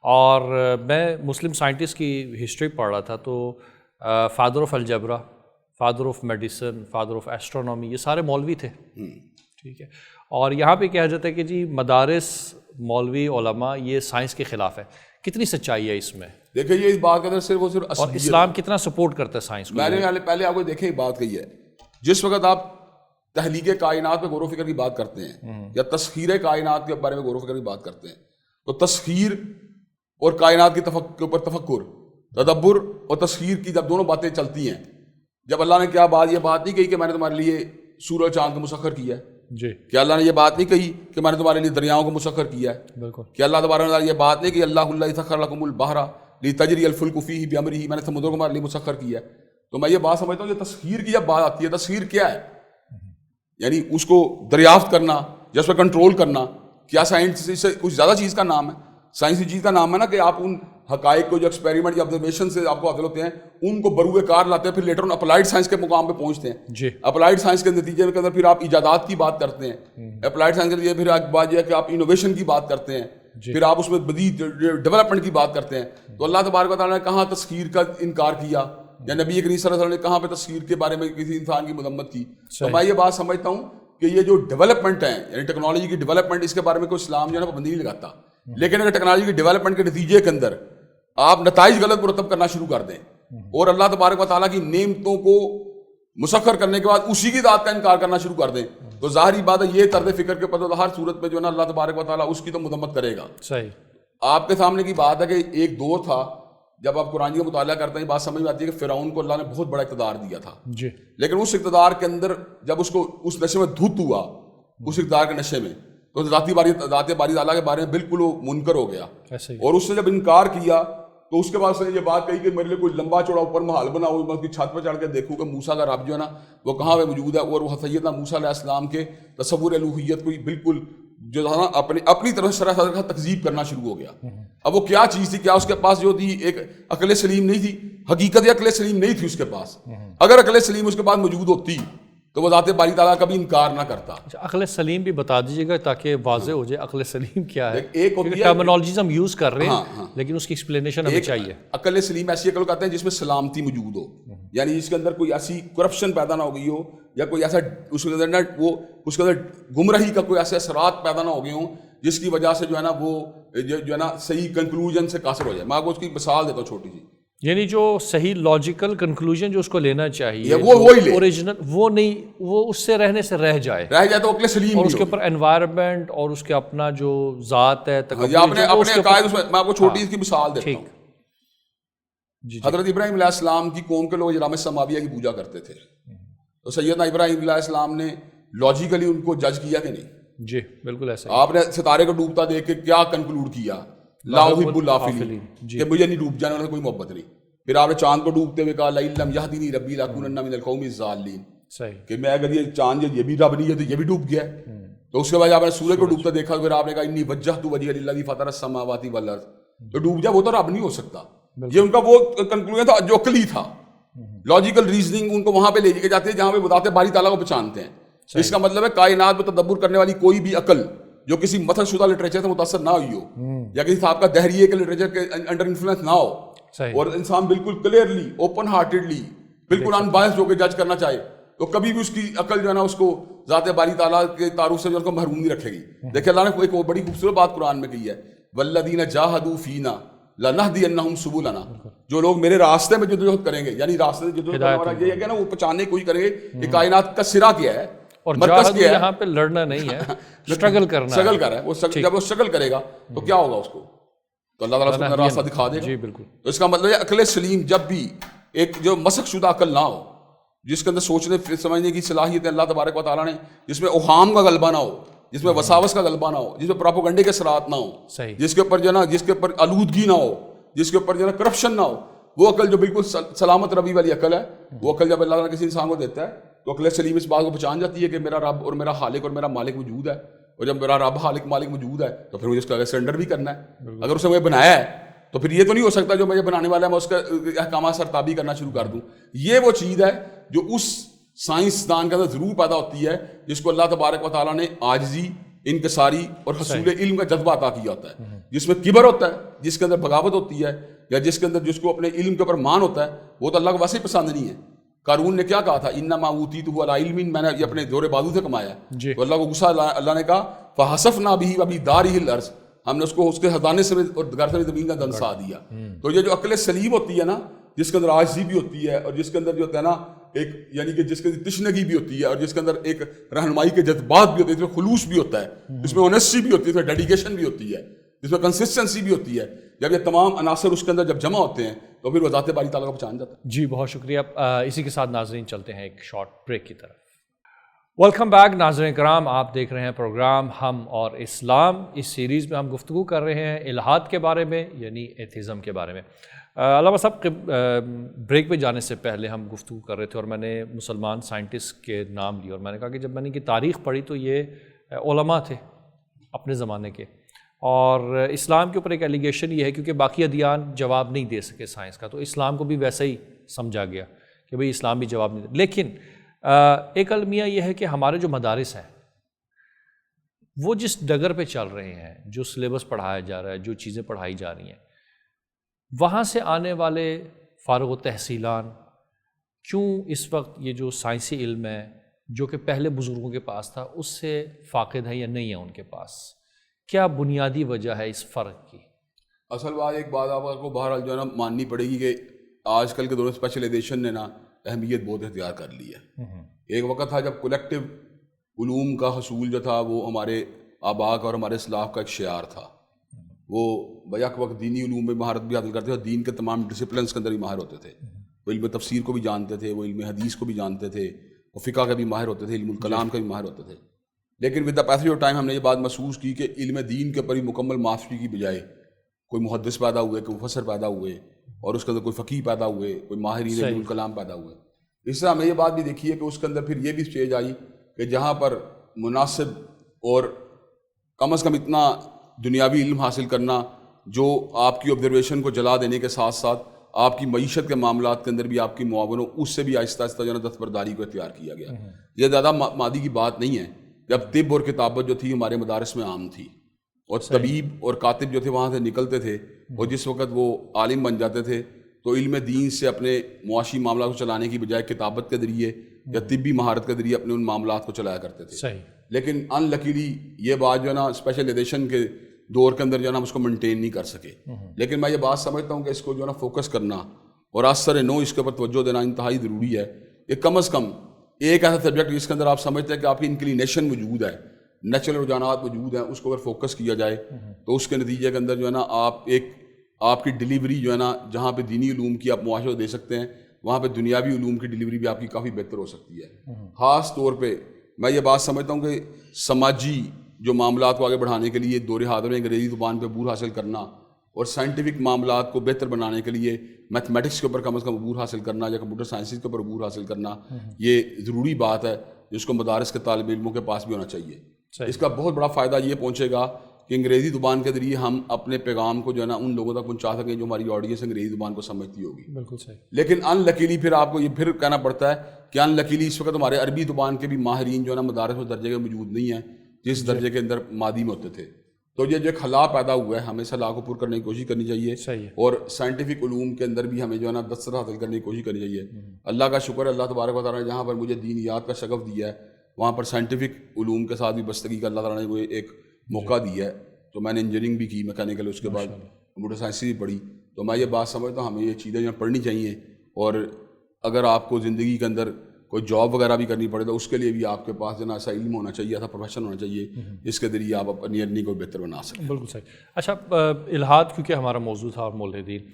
Speaker 1: اور میں مسلم سائنٹسٹ کی ہسٹری پڑھ رہا تھا تو father of algebra father of medicine, father of astronomy, یہ سارے مولوی تھے. ٹھیک ہے. اور یہاں پہ کہا جاتا ہے کہ جی مدارس، مولوی، علماء یہ سائنس کے خلاف ہے. کتنی سچائی ہے اس میں؟
Speaker 2: دیکھیں یہ اس بات کا صرف وہ صرف
Speaker 1: اور اسلام کتنا سپورٹ کرتا ہے سائنس کو؟
Speaker 2: میں نے پہلے آپ کو دیکھیں ایک بات کہی ہے، جس وقت آپ تحلیق کائنات پہ غور و فکر کی بات کرتے ہیں یا تسخیر کائنات کے بارے میں غور و فکر کی بات کرتے ہیں، تو تسخیر اور کائنات کے اوپر تفکر، تدبر اور تسخیر کی جب دونوں باتیں چلتی ہیں، جب اللہ نے کیا بات، یہ بات نہیں کہی کہ میں نے تمہارے لیے سورج چاند کو مسخر کیا ہے،
Speaker 1: جی،
Speaker 2: کہ اللہ نے یہ بات نہیں کہی کہ میں نے تمہارے لیے دریاؤں کو مسخر کیا ہے،
Speaker 1: بالکل،
Speaker 2: کہ اللہ تبارک و تعالیٰ یہ بات نہیں کہ اللہ سخر لکم البحر لتجری الفلک فیہ بامرہ، میں نے سمندر کو تمہارے لیے مسخر کیا ہے. تو میں یہ بات سمجھتا ہوں یہ تسخیر کی جب بات آتی ہے، تسخیر کیا ہے؟ یعنی اس کو دریافت کرنا یا اس پہ کنٹرول کرنا. کیا سائنس سے کچھ زیادہ چیز کا نام ہے؟ سائنسی چیز کا نام ہے نا کہ آپ ان حقائق کو جو ایکسپیریمنٹ یا آبزرویشن سے آپ کو حاصل ہوتے ہیں ان کو بروئے کار لاتے ہیں، پھر لیٹر اپلائیڈ سائنس کے مقام پہ پہنچتے ہیں.
Speaker 1: جی،
Speaker 2: اپلائیڈ سائنس کے نتیجے کے اندر پھر آپ ایجادات کی بات کرتے ہیں. اپلائیڈ سائنس کے لیے پھر ایک بات یہ ہے کہ آپ انوویشن کی بات کرتے ہیں، پھر آپ اس میں بدیل ڈیولپمنٹ کی بات کرتے ہیں. تو اللہ تبارک و تعالیٰ نے کہاں تسخیر کا انکار کیا یا نبی کریم صلی اللہ علیہ وسلم نے کہاں پہ تسخیر کے بارے میں کسی انسان کی مذمت کی؟ تو میں یہ بات سمجھتا ہوں کہ یہ جو ڈیولپمنٹ ہے یعنی ٹیکنالوجی کی ڈیولپمنٹ، اس کے بارے میں کوئی اسلام جو ہے نا پابندی نہیں لگاتا. لیکن اگر ٹیکنالوجی کی ڈیولپمنٹ کے نتیجے کے اندر آپ نتائج غلط مرتب کرنا شروع کر دیں اور اللہ تبارک و تعالیٰ کی نعمتوں کو مسخر کرنے کے بعد اسی کی ذات کا انکار کرنا شروع کر دیں، تو ظاہری بات ہے یہ طرز فکر کے پتہ ہر صورت میں جو ہے نا اللہ تبارک و تعالیٰ اس کی تو مذمت کرے گا.
Speaker 1: صحیح.
Speaker 2: آپ کے سامنے کی بات ہے کہ ایک دور تھا جب آپ قرآن کا مطالعہ کرتے ہیں بات سمجھ میں آتی ہے کہ فرعون کو اللہ نے بہت بڑا اقتدار دیا تھا.
Speaker 1: جی،
Speaker 2: لیکن اس اقتدار کے اندر جب اس کو اس نشے میں دھت ہوا، اس اقتدار کے نشے میں، تو ذات باری تعالیٰ کے بارے میں بالکل وہ منکر ہو گیا. اور اس نے جب انکار کیا تو اس کے بعد اس نے یہ بات کہی کہ میرے لیے کوئی لمبا چوڑا اوپر محل بنا ہو، میں اس کی چھت پہ چڑھ کے دیکھوں کہ موسیٰ کا رب جو ہے نا وہ کہاں پہ موجود ہے. اور وہ سیدنا موسیٰ علیہ السلام کے تصور الوہیت کو بالکل جو ہے نا اپنی طرف سراسر تکذیب کرنا شروع ہو گیا. اب وہ کیا چیز تھی؟ کیا اس کے پاس جو تھی ایک عقل سلیم نہیں تھی؟ حقیقت عقل سلیم نہیں تھی اس کے پاس. اگر عقل سلیم اس کے پاس موجود ہوتی تو وہ ذات باری تعالیٰ کبھی انکار نہ کرتا.
Speaker 1: عقل سلیم بھی بتا دیجیے گا تاکہ واضح ہو جائے عقل سلیم کیا ہے.
Speaker 2: ایک
Speaker 1: ٹرمینالوجیز ہم یوز کر رہے ہیں لیکن اس کی ایکسپلینیشن ہمیں چاہیے.
Speaker 2: عقل سلیم ایسی عقل کہتے ہیں جس میں سلامتی موجود ہو، یعنی جس کے اندر کوئی ایسی کرپشن پیدا نہ ہو گئی ہو یا کوئی ایسا اس کے اندر وہ اس کے اندر گمراہی کا کوئی ایسے اثرات پیدا نہ ہو گئے ہوں جس کی وجہ سے جو ہے نا وہ جو ہے نا صحیح کنکلوژن سے قاصر ہو جائے. میں آپ کو اس کی مثال دیتا ہوں چھوٹی سی.
Speaker 1: یعنی جو صحیح لاجیکل کنکلوژن جو اس کو لینا چاہیے
Speaker 2: وہی
Speaker 1: اوریجنل وہ نہیں، وہ اس سے رہنے سے رہ جائے
Speaker 2: تو عقل سلیم.
Speaker 1: اور اس کے اوپر انوائرمنٹ اور اس کے اپنا جو ذات ہے
Speaker 2: اپنے عقائد. میں آپ کو چھوٹی اس کی مثال دیتا ہوں. حضرت ابراہیم علیہ السلام کی قوم کے لوگ اجرام سماویہ کی پوجا کرتے تھے، تو سیدنا ابراہیم علیہ السلام نے لاجیکلی ان کو جج کیا کہ نہیں؟
Speaker 1: جی بالکل ایسا.
Speaker 2: آپ نے ستارے کو ڈوبتا دیکھ کے کیا کنکلوڈ کیا؟ لا احب الافلین، کہ مجھے نہیں ڈوب جانے والا کوئی محبت نہیں. پھر آپ نے چاند کو ڈوبتے ہوئے کہا لئن لم یہدنی ربی لأکونن من القوم الضالین، کہ میں اگر یہ چاند یہ بھی رب نہیں ہے تو یہ بھی ڈوب گیا. تو اس کے بعد آپ نے سورج کو ڈوبتا دیکھا، پھر آپ نے کہا انی وجہت وجہی للذی فطر السماوات والارض، تو ڈوب جائے وہ تو رب نہیں ہو سکتا. یہ ان کا وہ کنکلوژن تھا جو عقلی تھا. لاجیکل ریزننگ ان کو وہاں پہ لے کے جاتے ہیں جہاں پہ بتاتے باری تعالیٰ کو پہچانتے ہیں. اس کا مطلب ہے کائنات میں تدبر کرنے والی کوئی بھی عقل جو کسی متھک شدہ لٹریچر سے متاثر نہ ہوئی ہو یا کسی صاحب کا دہریے کے لٹریچر کے انڈر انفلوئنس نہ ہو، اور انسان بالکل کلیئرلی اوپن ہارٹیڈلی بالکل ان بائسڈ ہو کے جج کرنا چاہے، تو کبھی بھی اس کی عقل جو ہے نا اس کو ذات باری تعالیٰ کے تعارف سے جو اس کو محروم نہیں رکھے گی. دیکھیں اللہ نے ایک بڑی خوبصورت بات قرآن میں کہی ہے، والذین جاہدوا فینا لنہدینہم سبلنا، جو لوگ میرے راستے میں جدوجہد کریں گے، یعنی راستے میں جدوجہد کرنے والا یہ ہے کہ نا وہ پہچاننے کوئی کریں گے کہ کائنات کا سرا کیا ہے
Speaker 1: اور جہاد یہاں پہ لڑنا نہیں ہے، اسٹرگل کرنا ہے.
Speaker 2: اسٹرگل کر رہا ہے وہ. جب وہ اسٹرگل کرے گا تو کیا ہوگا اس کو؟ تو اللہ تعالیٰ اس کو راستہ دکھا دے گا.
Speaker 1: جی بالکل.
Speaker 2: تو اس کا مطلب ہے عقل سلیم جب بھی ایک جو مسخ شدہ عقل نہ ہو، جس کے اندر سوچنے سمجھنے کی صلاحیت اللہ تبارک و تعالیٰ نے، جس میں اوہام کا غلبہ نہ ہو، جس میں وساوس کا غلبہ نہ ہو، جس میں پراپوگنڈے کے اثرات نہ ہو، جس کے اوپر جو ہے نا جس کے اوپر آلودگی نہ ہو، جس کے اوپر جو ہے نا کرپشن نہ ہو، وہ عقل جو بالکل سلامت روی والی عقل ہے، وہ عقل جب اللہ تعالیٰ کسی انسان کو دیتا ہے تو عقل سلیم اس بات کو پہچان جاتی ہے کہ میرا رب اور میرا خالق اور میرا مالک موجود ہے. اور جب میرا رب خالق مالک موجود ہے تو پھر مجھے اس کا سرنڈر بھی کرنا ہے. اگر اسے مجھے بنایا ہے تو پھر یہ تو نہیں ہو سکتا جو مجھے بنانے والا ہے میں اس کا احکامات سرتابی کرنا شروع کر دوں. یہ وہ چیز ہے جو اس سائنسدان کے اندر ضرور پیدا ہوتی ہے جس کو اللہ تبارک و تعالیٰ نے عاجزی، انکساری اور حصول علم کا جذبہ عطا کیا ہوتا ہے. جس میں کبر ہوتا ہے، جس کے اندر بغاوت ہوتی ہے، یا جس کے اندر جس کو اپنے علم کے اوپر مان ہوتا ہے، وہ تو اللہ کو ویسے ہی پسند نہیں ہے. قارون نے کیا کہا تھا؟ انما اوتیتہ علی علم، میں نے یہ اپنے زور بازو سے کمایا ہے. تو اللہ کو غصہ، اللہ نے کہا فحسفنا بہ وبدارہ الارض، ہم نے اس کو اس کے خزانے سے اور گھر سے زمین کا دنسا دیا. تو یہ جو عقل سلیم ہوتی ہے نا، جس کے اندر عاجزی بھی ہوتی ہے اور جس کے اندر جو ہوتا ہے نا ایک یعنی کہ جس کے اندر تشنگی بھی ہوتی ہے اور جس کے اندر ایک رہنمائی کے جذبات بھی ہوتے ہیں، جس میں خلوص بھی ہوتا ہے، جس میں اونیسٹی بھی ہوتی ہے، جس میں ڈیڈیکیشن بھی ہوتی ہے، جس میں کنسسٹنسی بھی ہوتی ہے، جب یہ تمام عناصر اس کے اندر جب جمع ہوتے ہیں تو پھر وہ ذات باری تعالیٰ کو پہچان جاتا ہے.
Speaker 1: جی بہت شکریہ. اسی کے ساتھ ناظرین چلتے ہیں ایک شارٹ بریک کی طرف. ویلکم بیک ناظرین کرام، آپ دیکھ رہے ہیں پروگرام ہم اور اسلام. اس سیریز میں ہم گفتگو کر رہے ہیں الحاد کے بارے میں، یعنی ایتھیزم کے بارے میں. علامہ صاحب، بریک پہ جانے سے پہلے ہم گفتگو کر رہے تھے اور میں نے مسلمان سائنٹسٹ کے نام لیے اور میں نے کہا کہ جب میں نے ان کی تاریخ پڑھی تو یہ علماء تھے اپنے زمانے کے، اور اسلام کے اوپر ایک ایلیگیشن یہ ہے کیونکہ باقی ادیان جواب نہیں دے سکے سائنس کا، تو اسلام کو بھی ویسا ہی سمجھا گیا کہ بھئی اسلام بھی جواب نہیں دے. لیکن ایک المیہ یہ ہے کہ ہمارے جو مدارس ہیں وہ جس ڈگر پہ چل رہے ہیں، جو سلیبس پڑھایا جا رہا ہے، جو چیزیں پڑھائی جا رہی ہیں، وہاں سے آنے والے فارغ التحصیلان کیوں اس وقت یہ جو سائنسی علم ہے جو کہ پہلے بزرگوں کے پاس تھا اس سے فاقد ہے یا نہیں ہے ان کے پاس؟ کیا بنیادی وجہ ہے اس فرق کی؟
Speaker 2: اصل بات ایک بات آپ کو بہرحال جو ہے نا ماننی پڑے گی کہ آج کل کے دور میں اسپیشلائزیشن نے نا اہمیت بہت اختیار کر لی ہے. ایک وقت تھا جب کولیکٹیو علوم کا حصول جو تھا وہ ہمارے آبا کا اور ہمارے اسلاف کا ایک شعار تھا. وہ بیک وقت دینی علوم میں مہارت بھی حاصل کرتے تھے اور دین کے تمام ڈسپلنس کے اندر بھی ماہر ہوتے تھے. وہ علم تفسیر کو بھی جانتے تھے، وہ علم حدیث کو بھی جانتے تھے، وہ فقہ کا بھی ماہر ہوتے تھے، علم الکلام کا بھی ماہر ہوتے تھے. لیکن with the passage of time ہم نے یہ بات محسوس کی کہ علم دین کے اوپر ہی مکمل ماسٹری کی بجائے کوئی محدث پیدا ہوئے، کوئی مفسر پیدا ہوئے اور اس کے اندر کوئی فقیہ پیدا ہوئے، کوئی ماہرین علم الکلام پیدا ہوئے. اس طرح ہمیں یہ بات بھی دیکھی ہے کہ اس کے اندر پھر یہ بھی اسٹیج آئی کہ جہاں پر مناسب اور کم از کم اتنا دنیاوی علم حاصل کرنا جو آپ کی آبزرویشن کو جلا دینے کے ساتھ ساتھ آپ کی معیشت کے معاملات کے اندر بھی آپ کی معاون ہو، اس سے بھی آہستہ آہستہ جو ہے نا دستبرداری کو اختیار کیا گیا. یہ زیادہ مادی کی بات نہیں ہے. جب طب اور کتابت جو تھی ہمارے مدارس میں عام تھی اور طبیب اور کاتب جو تھے وہاں سے نکلتے تھے اور جس وقت وہ عالم بن جاتے تھے تو علم دین سے اپنے معاشی معاملات کو چلانے کی بجائے کتابت کے ذریعے یا طبی مہارت کے ذریعے اپنے ان معاملات کو چلایا کرتے تھے. لیکن ان لکیلی یہ بات جو ہے نا اسپیشلائزیشن کے دور کے اندر جو ہے نا ہم اس کو مینٹین نہیں کر سکے. لیکن میں یہ بات سمجھتا ہوں کہ اس کو جو ہے نا فوکس کرنا اور اثر نو اس کے اوپر توجہ دینا انتہائی ضروری ہے. کہ کم از کم ایک ایسا سبجیکٹ جس کے اندر آپ سمجھتے ہیں کہ آپ کی انکلینیشن موجود ہے، نیچرل رجحانات موجود ہیں، اس کو اگر فوکس کیا جائے تو اس کے نتیجے کے اندر جو ہے نا آپ کی ڈیلیوری جو ہے نا جہاں پہ دینی علوم کی آپ معاشرے دے سکتے ہیں وہاں پہ دنیاوی علوم کی ڈیلیوری بھی آپ کی کافی بہتر ہو سکتی ہے. خاص طور پہ میں یہ بات سمجھتا ہوں کہ سماجی جو معاملات کو آگے بڑھانے کے لیے دور حاضر میں انگریزی زبان پہ عبور حاصل کرنا اور سائنٹیفک معاملات کو بہتر بنانے کے لیے میتھمیٹکس کے اوپر کم از کم عبور حاصل کرنا یا کمپیوٹر سائنسز کے اوپر عبور حاصل کرنا یہ ضروری بات ہے جس کو مدارس کے طالب علموں کے پاس بھی ہونا چاہیے. اس کا بہت بڑا فائدہ یہ پہنچے گا کہ انگریزی زبان کے ذریعے ہم اپنے پیغام کو جو ہے نا ان لوگوں تک پہنچا سکیں جو ہماری آڈینس انگریزی زبان کو سمجھتی ہوگی.
Speaker 1: بالکل صحیح.
Speaker 2: لیکن ان لکیلی پھر آپ کو یہ پھر کہنا پڑتا ہے کہ ان لکیلی اس وقت ہمارے عربی زبان کے بھی ماہرین جو ہے نا مدارس میں درجے کے موجود نہیں ہیں جس درجے کے اندر مادی میں ہوتے تھے. تو یہ جو ایک خلا پیدا ہوا ہے ہمیں اس خلا کو پور کرنے کی کوشش کرنی چاہیے اور سائنٹیفک علوم کے اندر بھی ہمیں جو ہے نا دسترس حاصل کرنے کی کوشش کرنی چاہیے. اللہ کا شکر ہے اللہ تبارک و تعالیٰ نے جہاں پر مجھے دینیات کا شغف دیا ہے وہاں پر سائنٹیفک علوم کے ساتھ بھی بستگی کا اللہ تعالیٰ نے مجھے ایک موقع دیا ہے. تو میں نے انجینئرنگ بھی کی میکینیکل، اس کے بعد کمپیوٹر سائنس بھی پڑھی. تو میں یہ بات سمجھتا ہوں ہمیں یہ چیزیں جو پڑھنی چاہیے اور اگر آپ کو زندگی کے اندر کوئی جاب وغیرہ بھی کرنی پڑے تو اس کے لیے بھی آپ کے پاس جو نا ایسا علم ہونا چاہیے، ایسا پروفیشن ہونا چاہیے جس کے ذریعے آپ اپنی ارننگ کو بہتر بنا سکیں.
Speaker 1: بالکل صحیح. اچھا، الحاد کیونکہ ہمارا موضوع تھا اور ملحدین،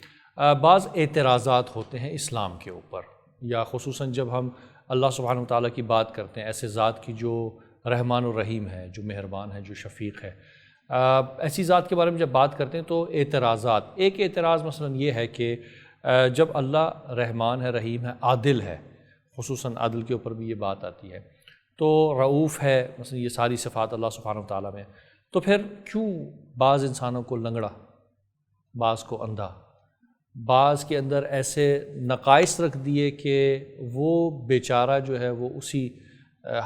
Speaker 1: بعض اعتراضات ہوتے ہیں اسلام کے اوپر، یا خصوصاً جب ہم اللہ سبحانہ وتعالیٰ کی بات کرتے ہیں، ایسے ذات کی جو رحمان الرحیم ہے، جو مہربان ہے، جو شفیق ہے، ایسی ذات کے بارے میں جب بات کرتے ہیں تو اعتراضات، ایک اعتراض مثلاً یہ ہے کہ جب اللہ رحمان ہے، رحیم ہے، عادل ہے، خصوصاً عادل کے اوپر بھی یہ بات آتی ہے، تو رؤوف ہے، مثلا یہ ساری صفات اللہ سبحانہ وتعالیٰ میں، تو پھر کیوں بعض انسانوں کو لنگڑا، بعض کو اندھا، بعض کے اندر ایسے نقائص رکھ دیے کہ وہ بیچارہ جو ہے وہ اسی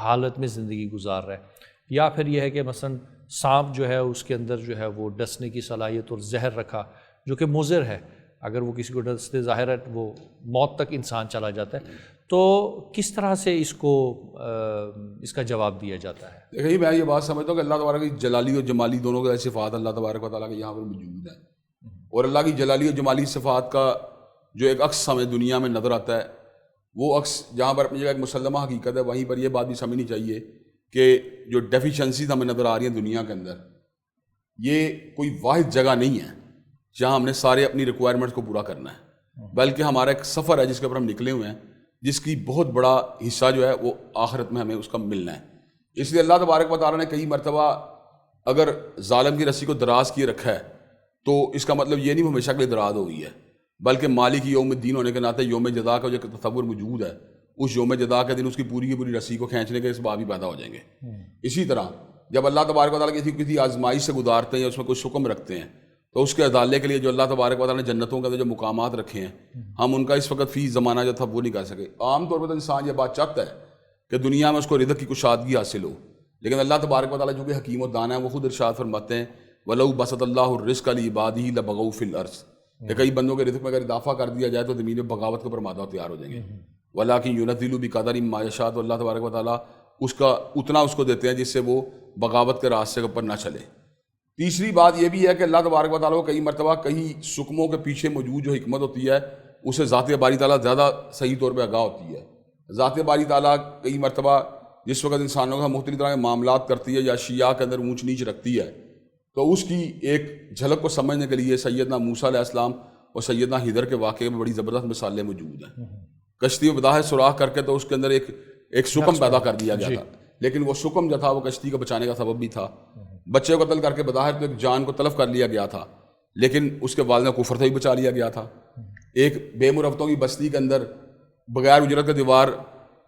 Speaker 1: حالت میں زندگی گزار رہا ہے؟ یا پھر یہ ہے کہ مثلا سانپ جو ہے اس کے اندر جو ہے وہ ڈسنے کی صلاحیت اور زہر رکھا جو کہ مضر ہے، اگر وہ کسی کو ڈستے ظاہر ہے وہ موت تک انسان چلا جاتا ہے. تو کس طرح سے اس کو اس کا جواب دیا جاتا ہے؟
Speaker 2: دیکھیے میں یہ بات سمجھتا ہوں کہ اللہ تبارک کی جلالی اور جمالی دونوں کے صفات اللہ تبارک و تعالیٰ کے یہاں پر موجود ہیں، اور اللہ کی جلالی اور جمالی صفات کا جو ایک عکس ہمیں دنیا میں نظر آتا ہے، وہ عکس جہاں پر اپنی جگہ ایک مسلمہ حقیقت ہے، وہیں پر یہ بات بھی سمجھنی چاہیے کہ جو ڈیفیشنسیز ہمیں نظر آ رہی ہیں دنیا کے اندر، یہ کوئی واحد جگہ نہیں ہے جہاں ہم نے سارے اپنی ریکوائرمنٹس کو پورا کرنا ہے، بلکہ ہمارا ایک سفر ہے جس کے اوپر ہم نکلے ہوئے ہیں، جس کی بہت بڑا حصہ جو ہے وہ آخرت میں ہمیں اس کا ملنا ہے۔ اس لیے اللہ تبارک و تعالیٰ نے کئی مرتبہ اگر ظالم کی رسی کو دراز کیے رکھا ہے تو اس کا مطلب یہ نہیں وہ ہمیشہ کے لیے دراز ہو گئی ہے، بلکہ مالک یوم الدین ہونے کے ناطے یوم جزا کا جو تصور موجود ہے، اس یوم جزا کے دن اس کی پوری رسی کو کھینچنے کے اسباب بھی پیدا ہو جائیں گے۔ اسی طرح جب اللہ تبارک و تعالیٰ کسی آزمائش سے گزارتے ہیں یا اس میں کچھ حکم رکھتے ہیں تو اس کے ادالے کے لیے جو اللہ تبارک و تعالیٰ نے جنتوں کے اندر جو مقامات رکھے ہیں، ہم ان کا اس وقت فی زمانہ جو تھا وہ نہیں کر سکے۔ عام طور پر تو انسان یہ بات چاہتا ہے کہ دنیا میں اس کو رزق کی کشادگی حاصل ہو، لیکن اللہ تبارک و تعالیٰ جو کہ حکیم و دانا ہے وہ خود ارشاد فرماتے ہیں وَلَوْ بَسَطَ اللَّهُ الرِّزْقَ لِعِبَادِهِ لَبَغَوْا فِي الْأَرْضِ، کہ کئی بندوں کے رزق میں اگر اضافہ کر دیا جائے تو زمین میں بغاوت کے اوپر مادہ تیار ہو جائیں گے، وَلَٰكِن يُنَزِّلُ بِقَدَرٍ مَّا يَشَاءُ، تو اللہ تبارک و تعالیٰ اس کا اتنا اس کو دیتے ہیں جس سے وہ بغاوت کے راستے کے اوپر نہ چلے۔ تیسری بات یہ بھی ہے کہ اللہ تبارک و تعالیٰ کو کئی مرتبہ کئی سکموں کے پیچھے موجود جو حکمت ہوتی ہے اسے ذات باری تعالیٰ زیادہ صحیح طور پہ آگاہ ہوتی ہے۔ ذات باری تعالیٰ کئی مرتبہ جس وقت انسانوں کا مختلف طرح کے معاملات کرتی ہے یا اشیاء کے اندر اونچ نیچ رکھتی ہے تو اس کی ایک جھلک کو سمجھنے کے لیے سیدنا موسیٰ علیہ السلام اور سیدنا خضر کے واقعے میں بڑی زبردست مثالیں موجود ہیں۔ کشتی میں بظاہر سوراخ کر کے تو اس کے اندر ایک سکم پیدا کر دیا گیا تھا، لیکن وہ سکم جو تھا وہ کشتی کو بچانے کا سبب بھی تھا۔ بچے کو قتل کر کے بظاہر تو ایک جان کو تلف کر لیا گیا تھا، لیکن اس کے والدہ کفر سے بھی بچا لیا گیا تھا۔ ایک بے مرفتوں کی بستی کے اندر بغیر اجرت کے دیوار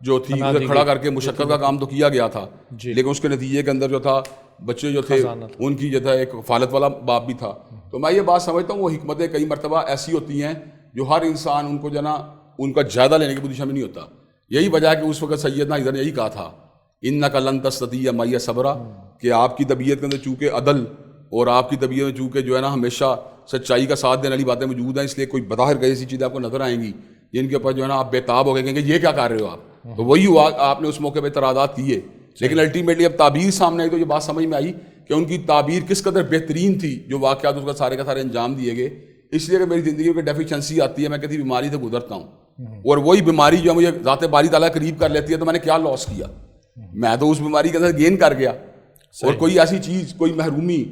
Speaker 2: جو تھی اسے کھڑا کر کے مشقت کا کام تو کیا گیا تھا، لیکن اس کے نتیجے کے اندر جو تھا بچے جو تھے ان کی جو تھا ایک کفالت والا باپ بھی تھا۔ تو میں یہ بات سمجھتا ہوں وہ حکمتیں کئی مرتبہ ایسی ہوتی ہیں جو ہر انسان ان کو جو نا ان کا جائزہ لینے کی پوزیشن میں نہیں ہوتا۔ یہی وجہ ہے کہ اس وقت سیدنا خضر نے یہی کہا تھا اِنَّکَ لَن تَسْتَطِیعَ مَعِیَ صَبْرًا، کہ آپ کی طبیعت کے اندر چونکہ عدل اور آپ کی طبیعت میں چونکہ جو ہے نا ہمیشہ سچائی کا ساتھ دینے والی باتیں موجود ہیں، اس لیے کوئی بظاہر کئی ایسی چیزیں آپ کو نظر آئیں گی جن کے اوپر جو ہے نا آپ بےتاب ہو گئے کہ یہ کیا کر رہے ہو آپ، تو وہی ہوا آپ نے اس موقع پہ اعتراضات کیے، لیکن الٹیمیٹلی اب تعبیر سامنے آئی تو یہ بات سمجھ میں آئی کہ ان کی تعبیر کس قدر بہترین تھی، جو واقعات اس کا سارے انجام دیے گئے۔ اس لیے کہ میری زندگی میں ڈیفیشنسی آتی ہے، میں کسی بیماری سے گزرتا ہوں اور وہی بیماری جو مجھے ذات باری تعالیٰ قریب کر لیتی ہے تو میں نے کیا لاس کیا، میں تو اس بیماری کے اندر گین کر گیا، اور کوئی ایسی چیز کوئی محرومی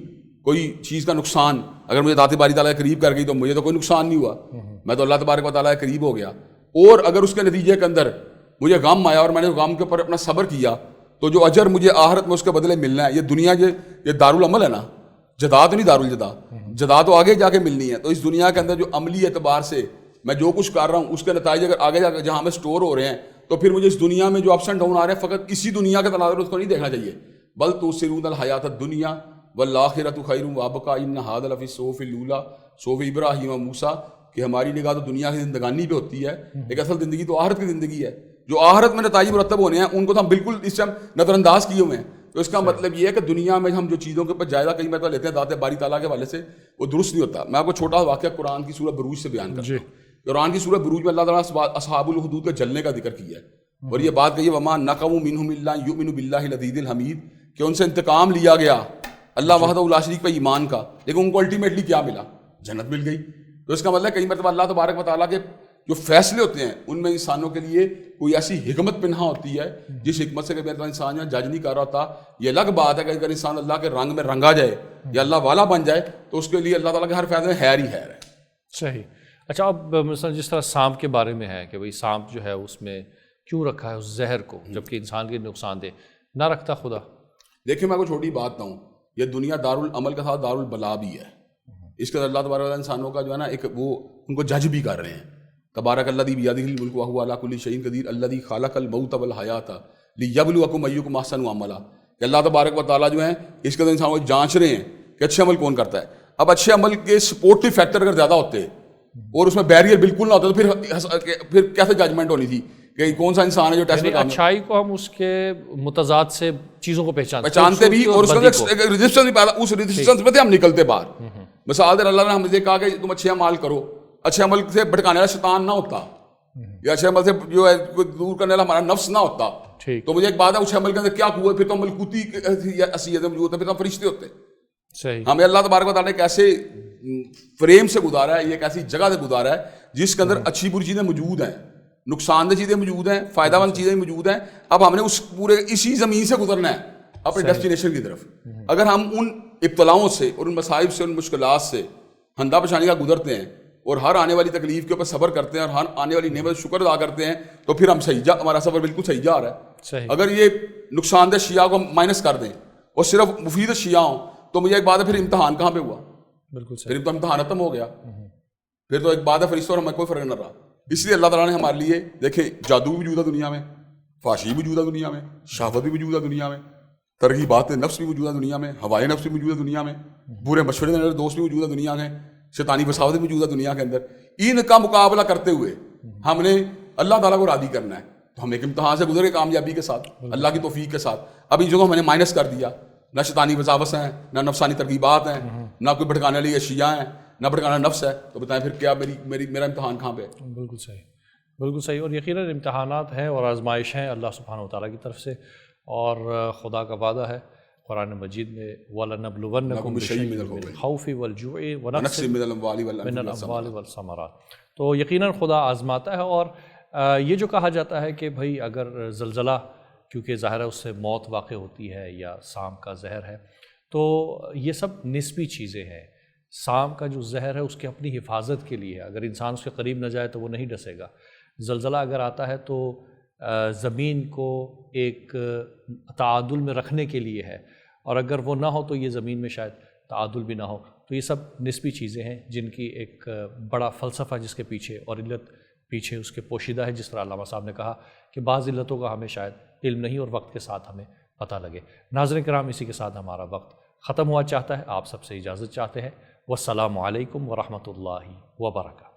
Speaker 2: کوئی چیز کا نقصان اگر مجھے ذات باری تعالیٰ قریب کر گئی تو مجھے تو کوئی نقصان نہیں ہوا، میں تو اللہ تبارک و تعالیٰ کے قریب ہو گیا۔ اور اگر اس کے نتیجے کے اندر مجھے غم آیا اور میں نے غم کے اوپر اپنا صبر کیا تو جو اجر مجھے آخرت میں اس کے بدلے ملنا ہے، یہ دنیا یہ دارالعمل ہے نا، جزا تو نہیں دارالجزا، جزا تو آگے جا کے ملنی ہے۔ تو اس دنیا کے اندر جو عملی اعتبار سے میں جو کچھ کر رہا ہوں اس کے نتائج اگر آگے جا کے جہاں میں سٹور ہو رہے ہیں تو پھر مجھے اس دنیا میں جو اپس اینڈ ڈاؤن آ رہے ہیں فقط اسی دنیا کے تناظر اس کو نہیں دیکھنا چاہیے، بل تؤثرون الحیات الدنیا والآخرۃ خیر وابقیٰ ان ھذا لفی الصحف الاولیٰ صحف ابراہیم و موسیٰ، کہ ہماری نگاہ تو دنیا کی زندگانی پہ ہوتی ہے لیکن اصل زندگی تو آخرت کی زندگی ہے، جو آخرت میں نتائج مرتب ہونے ہیں ان کو تو ہم بالکل اس ٹائم نظر انداز کیے ہوئے ہیں۔ تو اس کا مطلب یہ ہے کہ دنیا میں ہم جو چیزوں کے اوپر جائزہ کئی مرتبہ لیتے ہیں ذات باری تعالیٰ کے حوالے سے وہ درست نہیں ہوتا۔ میں آپ کو چھوٹا واقعہ قرآن کی سورہ بروج سے بیان کرتا ہوں۔ قرآن کی سورہ بروج میں اللہ تعالیٰ اصحاب الحدود کے جلنے کا ذکر کیا ہے اور یہ بات کہی ہے وما نقموا منہم الا ان یؤمنوا باللہ العزیز الحمید، کہ ان سے انتقام لیا گیا اللہ وحدہ لا شریک پہ ایمان کا، لیکن ان کو الٹیمیٹلی کیا ملا؟ جنت مل گئی۔ تو اس کا مطلب کئی مرتبہ اللہ تبارک و تعالیٰ کے جو فیصلے ہوتے ہیں ان میں انسانوں کے لیے کوئی ایسی حکمت پنہا ہوتی ہے جس حکمت سے کبھی انسان یہاں جج نہیں کر رہا ہوتا۔ یہ الگ بات ہے کہ اگر انسان اللہ کے رنگ میں رنگا جائے یا اللہ والا بن جائے تو اس کے لیے اللہ تعالیٰ کے ہر فیصلے میں خیر ہی خیر ہے۔
Speaker 1: صحیح۔ اچھا، اب مثلا جس طرح سانپ کے بارے میں ہے کہ بھئی سانپ جو ہے اس میں کیوں رکھا ہے اس زہر کو جبکہ انسان کے نقصان دہ نہ رکھتا خدا؟
Speaker 2: دیکھیں میں کوئی چھوٹی بات بتاؤں، یہ دنیا دارالعمل کا ساتھ دارالبلا بھی ہے۔ اس کے اللہ تبارک و تعالیٰ انسانوں کا جو ہے نا ایک وہ ان کو جج بھی کر رہے ہیں۔ تبارک الذی بیدہ الملک وہو علی کل شیء قدیر الذی خلق الموت والحیاۃ لیبلوکم ایکم احسن عملا، کہ اللہ تبارک و تعالیٰ جو ہیں اس کے اندر انسانوں کو جانچ رہے ہیں کہ اچھے عمل کون کرتا ہے۔ اب اچھے عمل کے سپورٹیو فیکٹر اگر زیادہ ہوتے اور اس میں بیریئر بالکل نہ ہوتا تو پھر کیسے ججمنٹ ہونی تھی کہ کون سا انسان ہے جو ٹیسٹ میں
Speaker 1: اچھائی کو ہم اس کے متضاد سے چیزوں کو
Speaker 2: پہچانتے بھی اور اس کا ریزسٹنس بھی پیدا، اس ریزسٹنس میں سے ہم نکلتے باہر۔ مثال دے اللہ نے ہم سے کہا کہ تم اچھے عمل کرو، اچھے عمل سے بھٹکانے والا شیطان نہ ہوتا یہ اچھے عمل سے جو ہے دور کرنے والا ہمارا نفس نہ ہوتا
Speaker 1: ٹھیک،
Speaker 2: تو مجھے ایک بات ہے اچھے عمل کے اندر کیا قوت، پھر تو ملکوتی حیثیت میں موجود ہے، پھر تو ہم فرشتے ہوتے.
Speaker 1: صحیح،
Speaker 2: ہمیں اللہ تبارک و تعالیٰ نے ایک ایسے فریم سے گزارا ہے، یہ ایک ایسی جگہ سے گزارا ہے جس کے اندر اچھی بری چیزیں موجود ہیں، نقصان دہ چیزیں موجود ہیں، فائدہ مند چیزیں موجود ہیں. اب ہم نے اس پورے اسی زمین سے گزرنا ہے اپنے ڈیسٹینیشن کی طرف. اگر ہم ان ابتلاؤں سے اور ان مصائب سے، ان مشکلات سے ہندا پریشانی کا گزرتے ہیں اور ہر آنے والی تکلیف کے اوپر صبر کرتے ہیں اور ہر آنے والی نعمت شکر ادا کرتے ہیں تو پھر ہم ہمارا سفر بالکل صحیح جا رہا ہے.
Speaker 1: صحیح،
Speaker 2: اگر یہ نقصان دہ شیعہ کو ہم مائنس کر دیں اور صرف مفید شیعہ ہوں تو مجھے ایک بات ہے پھر امتحان کہاں پہ ہوا؟
Speaker 1: بالکل صحیح،
Speaker 2: پھر تو امتحان ختم ہو گیا، پھر تو ایک بات ہے فرشتوں اور ہمیں کوئی فرق نہ رہا. اس لیے اللہ تعالیٰ نے ہمارے لیے دیکھیں جادو بھی موجود ہے دنیا میں، فحشی بھی موجود ہے دنیا میں، شہوت بھی موجود ہے دنیا میں، ترغیبات نفس بھی موجود ہے دنیا میں، ہوائے نفس بھی موجود ہے دنیا میں، برے مشورے دینے والے دوست بھی موجود ہے دنیا میں، شیطانی وساوت بھی موجود ہے دنیا کے اندر. ان کا مقابلہ کرتے ہوئے ہم نے اللہ تعالیٰ کو راضی کرنا ہے. تو ہم ایک امتحان سے گزرے کامیابی کے ساتھ، اللہ کی توفیق کے ساتھ. اب ان چیزوں کو میں نے مائنس کر دیا، نہ شیطانی وساوس ہیں، نہ نفسانی ترغیبات ہیں، نہ کوئی بھٹکانے والی اشیاء ہیں، نہ بھٹکانا نفس ہے. تو بتائیں پھر کیا میرا امتحان کہاں پہ ہے؟
Speaker 1: بالکل صحیح، بالکل صحیح. اور یقیناً امتحانات ہیں اور آزمائش ہیں اللہ سبحانہ و تعالیٰ کی طرف سے، اور خدا کا وعدہ ہے قرآن مجید میں وَلَنَبْلُوَنَّكُمْ بِشَيْءٍ مِّنَ الْخَوْفِ وَالْجُوعِ وَنَقْصٍ
Speaker 2: من الاموال
Speaker 1: من الاموال والثمرات. تو یقیناً خدا آزماتا ہے. اور یہ جو کہا جاتا ہے کہ بھائی اگر زلزلہ، کیونکہ ظاہر ہے اس سے موت واقع ہوتی ہے یا سام کا زہر ہے، تو یہ سب نسبی چیزیں ہیں. سام کا جو زہر ہے اس کی اپنی حفاظت کے لیے، اگر انسان اس کے قریب نہ جائے تو وہ نہیں ڈسے گا. زلزلہ اگر آتا ہے تو زمین کو ایک تعادل میں رکھنے کے لیے ہے، اور اگر وہ نہ ہو تو یہ زمین میں شاید تعادل بھی نہ ہو. تو یہ سب نسبی چیزیں ہیں جن کی ایک بڑا فلسفہ جس کے پیچھے اور علت پیچھے اس کے پوشیدہ ہے. جس طرح علامہ صاحب نے کہا کہ بعض علتوں کا ہمیں شاید علم نہیں اور وقت کے ساتھ ہمیں پتہ لگے. ناظرین کرام، اسی کے ساتھ ہمارا وقت ختم ہوا چاہتا ہے. آپ سب سے اجازت چاہتے ہیں. والسلام علیکم ورحمۃ اللہ وبرکاتہ.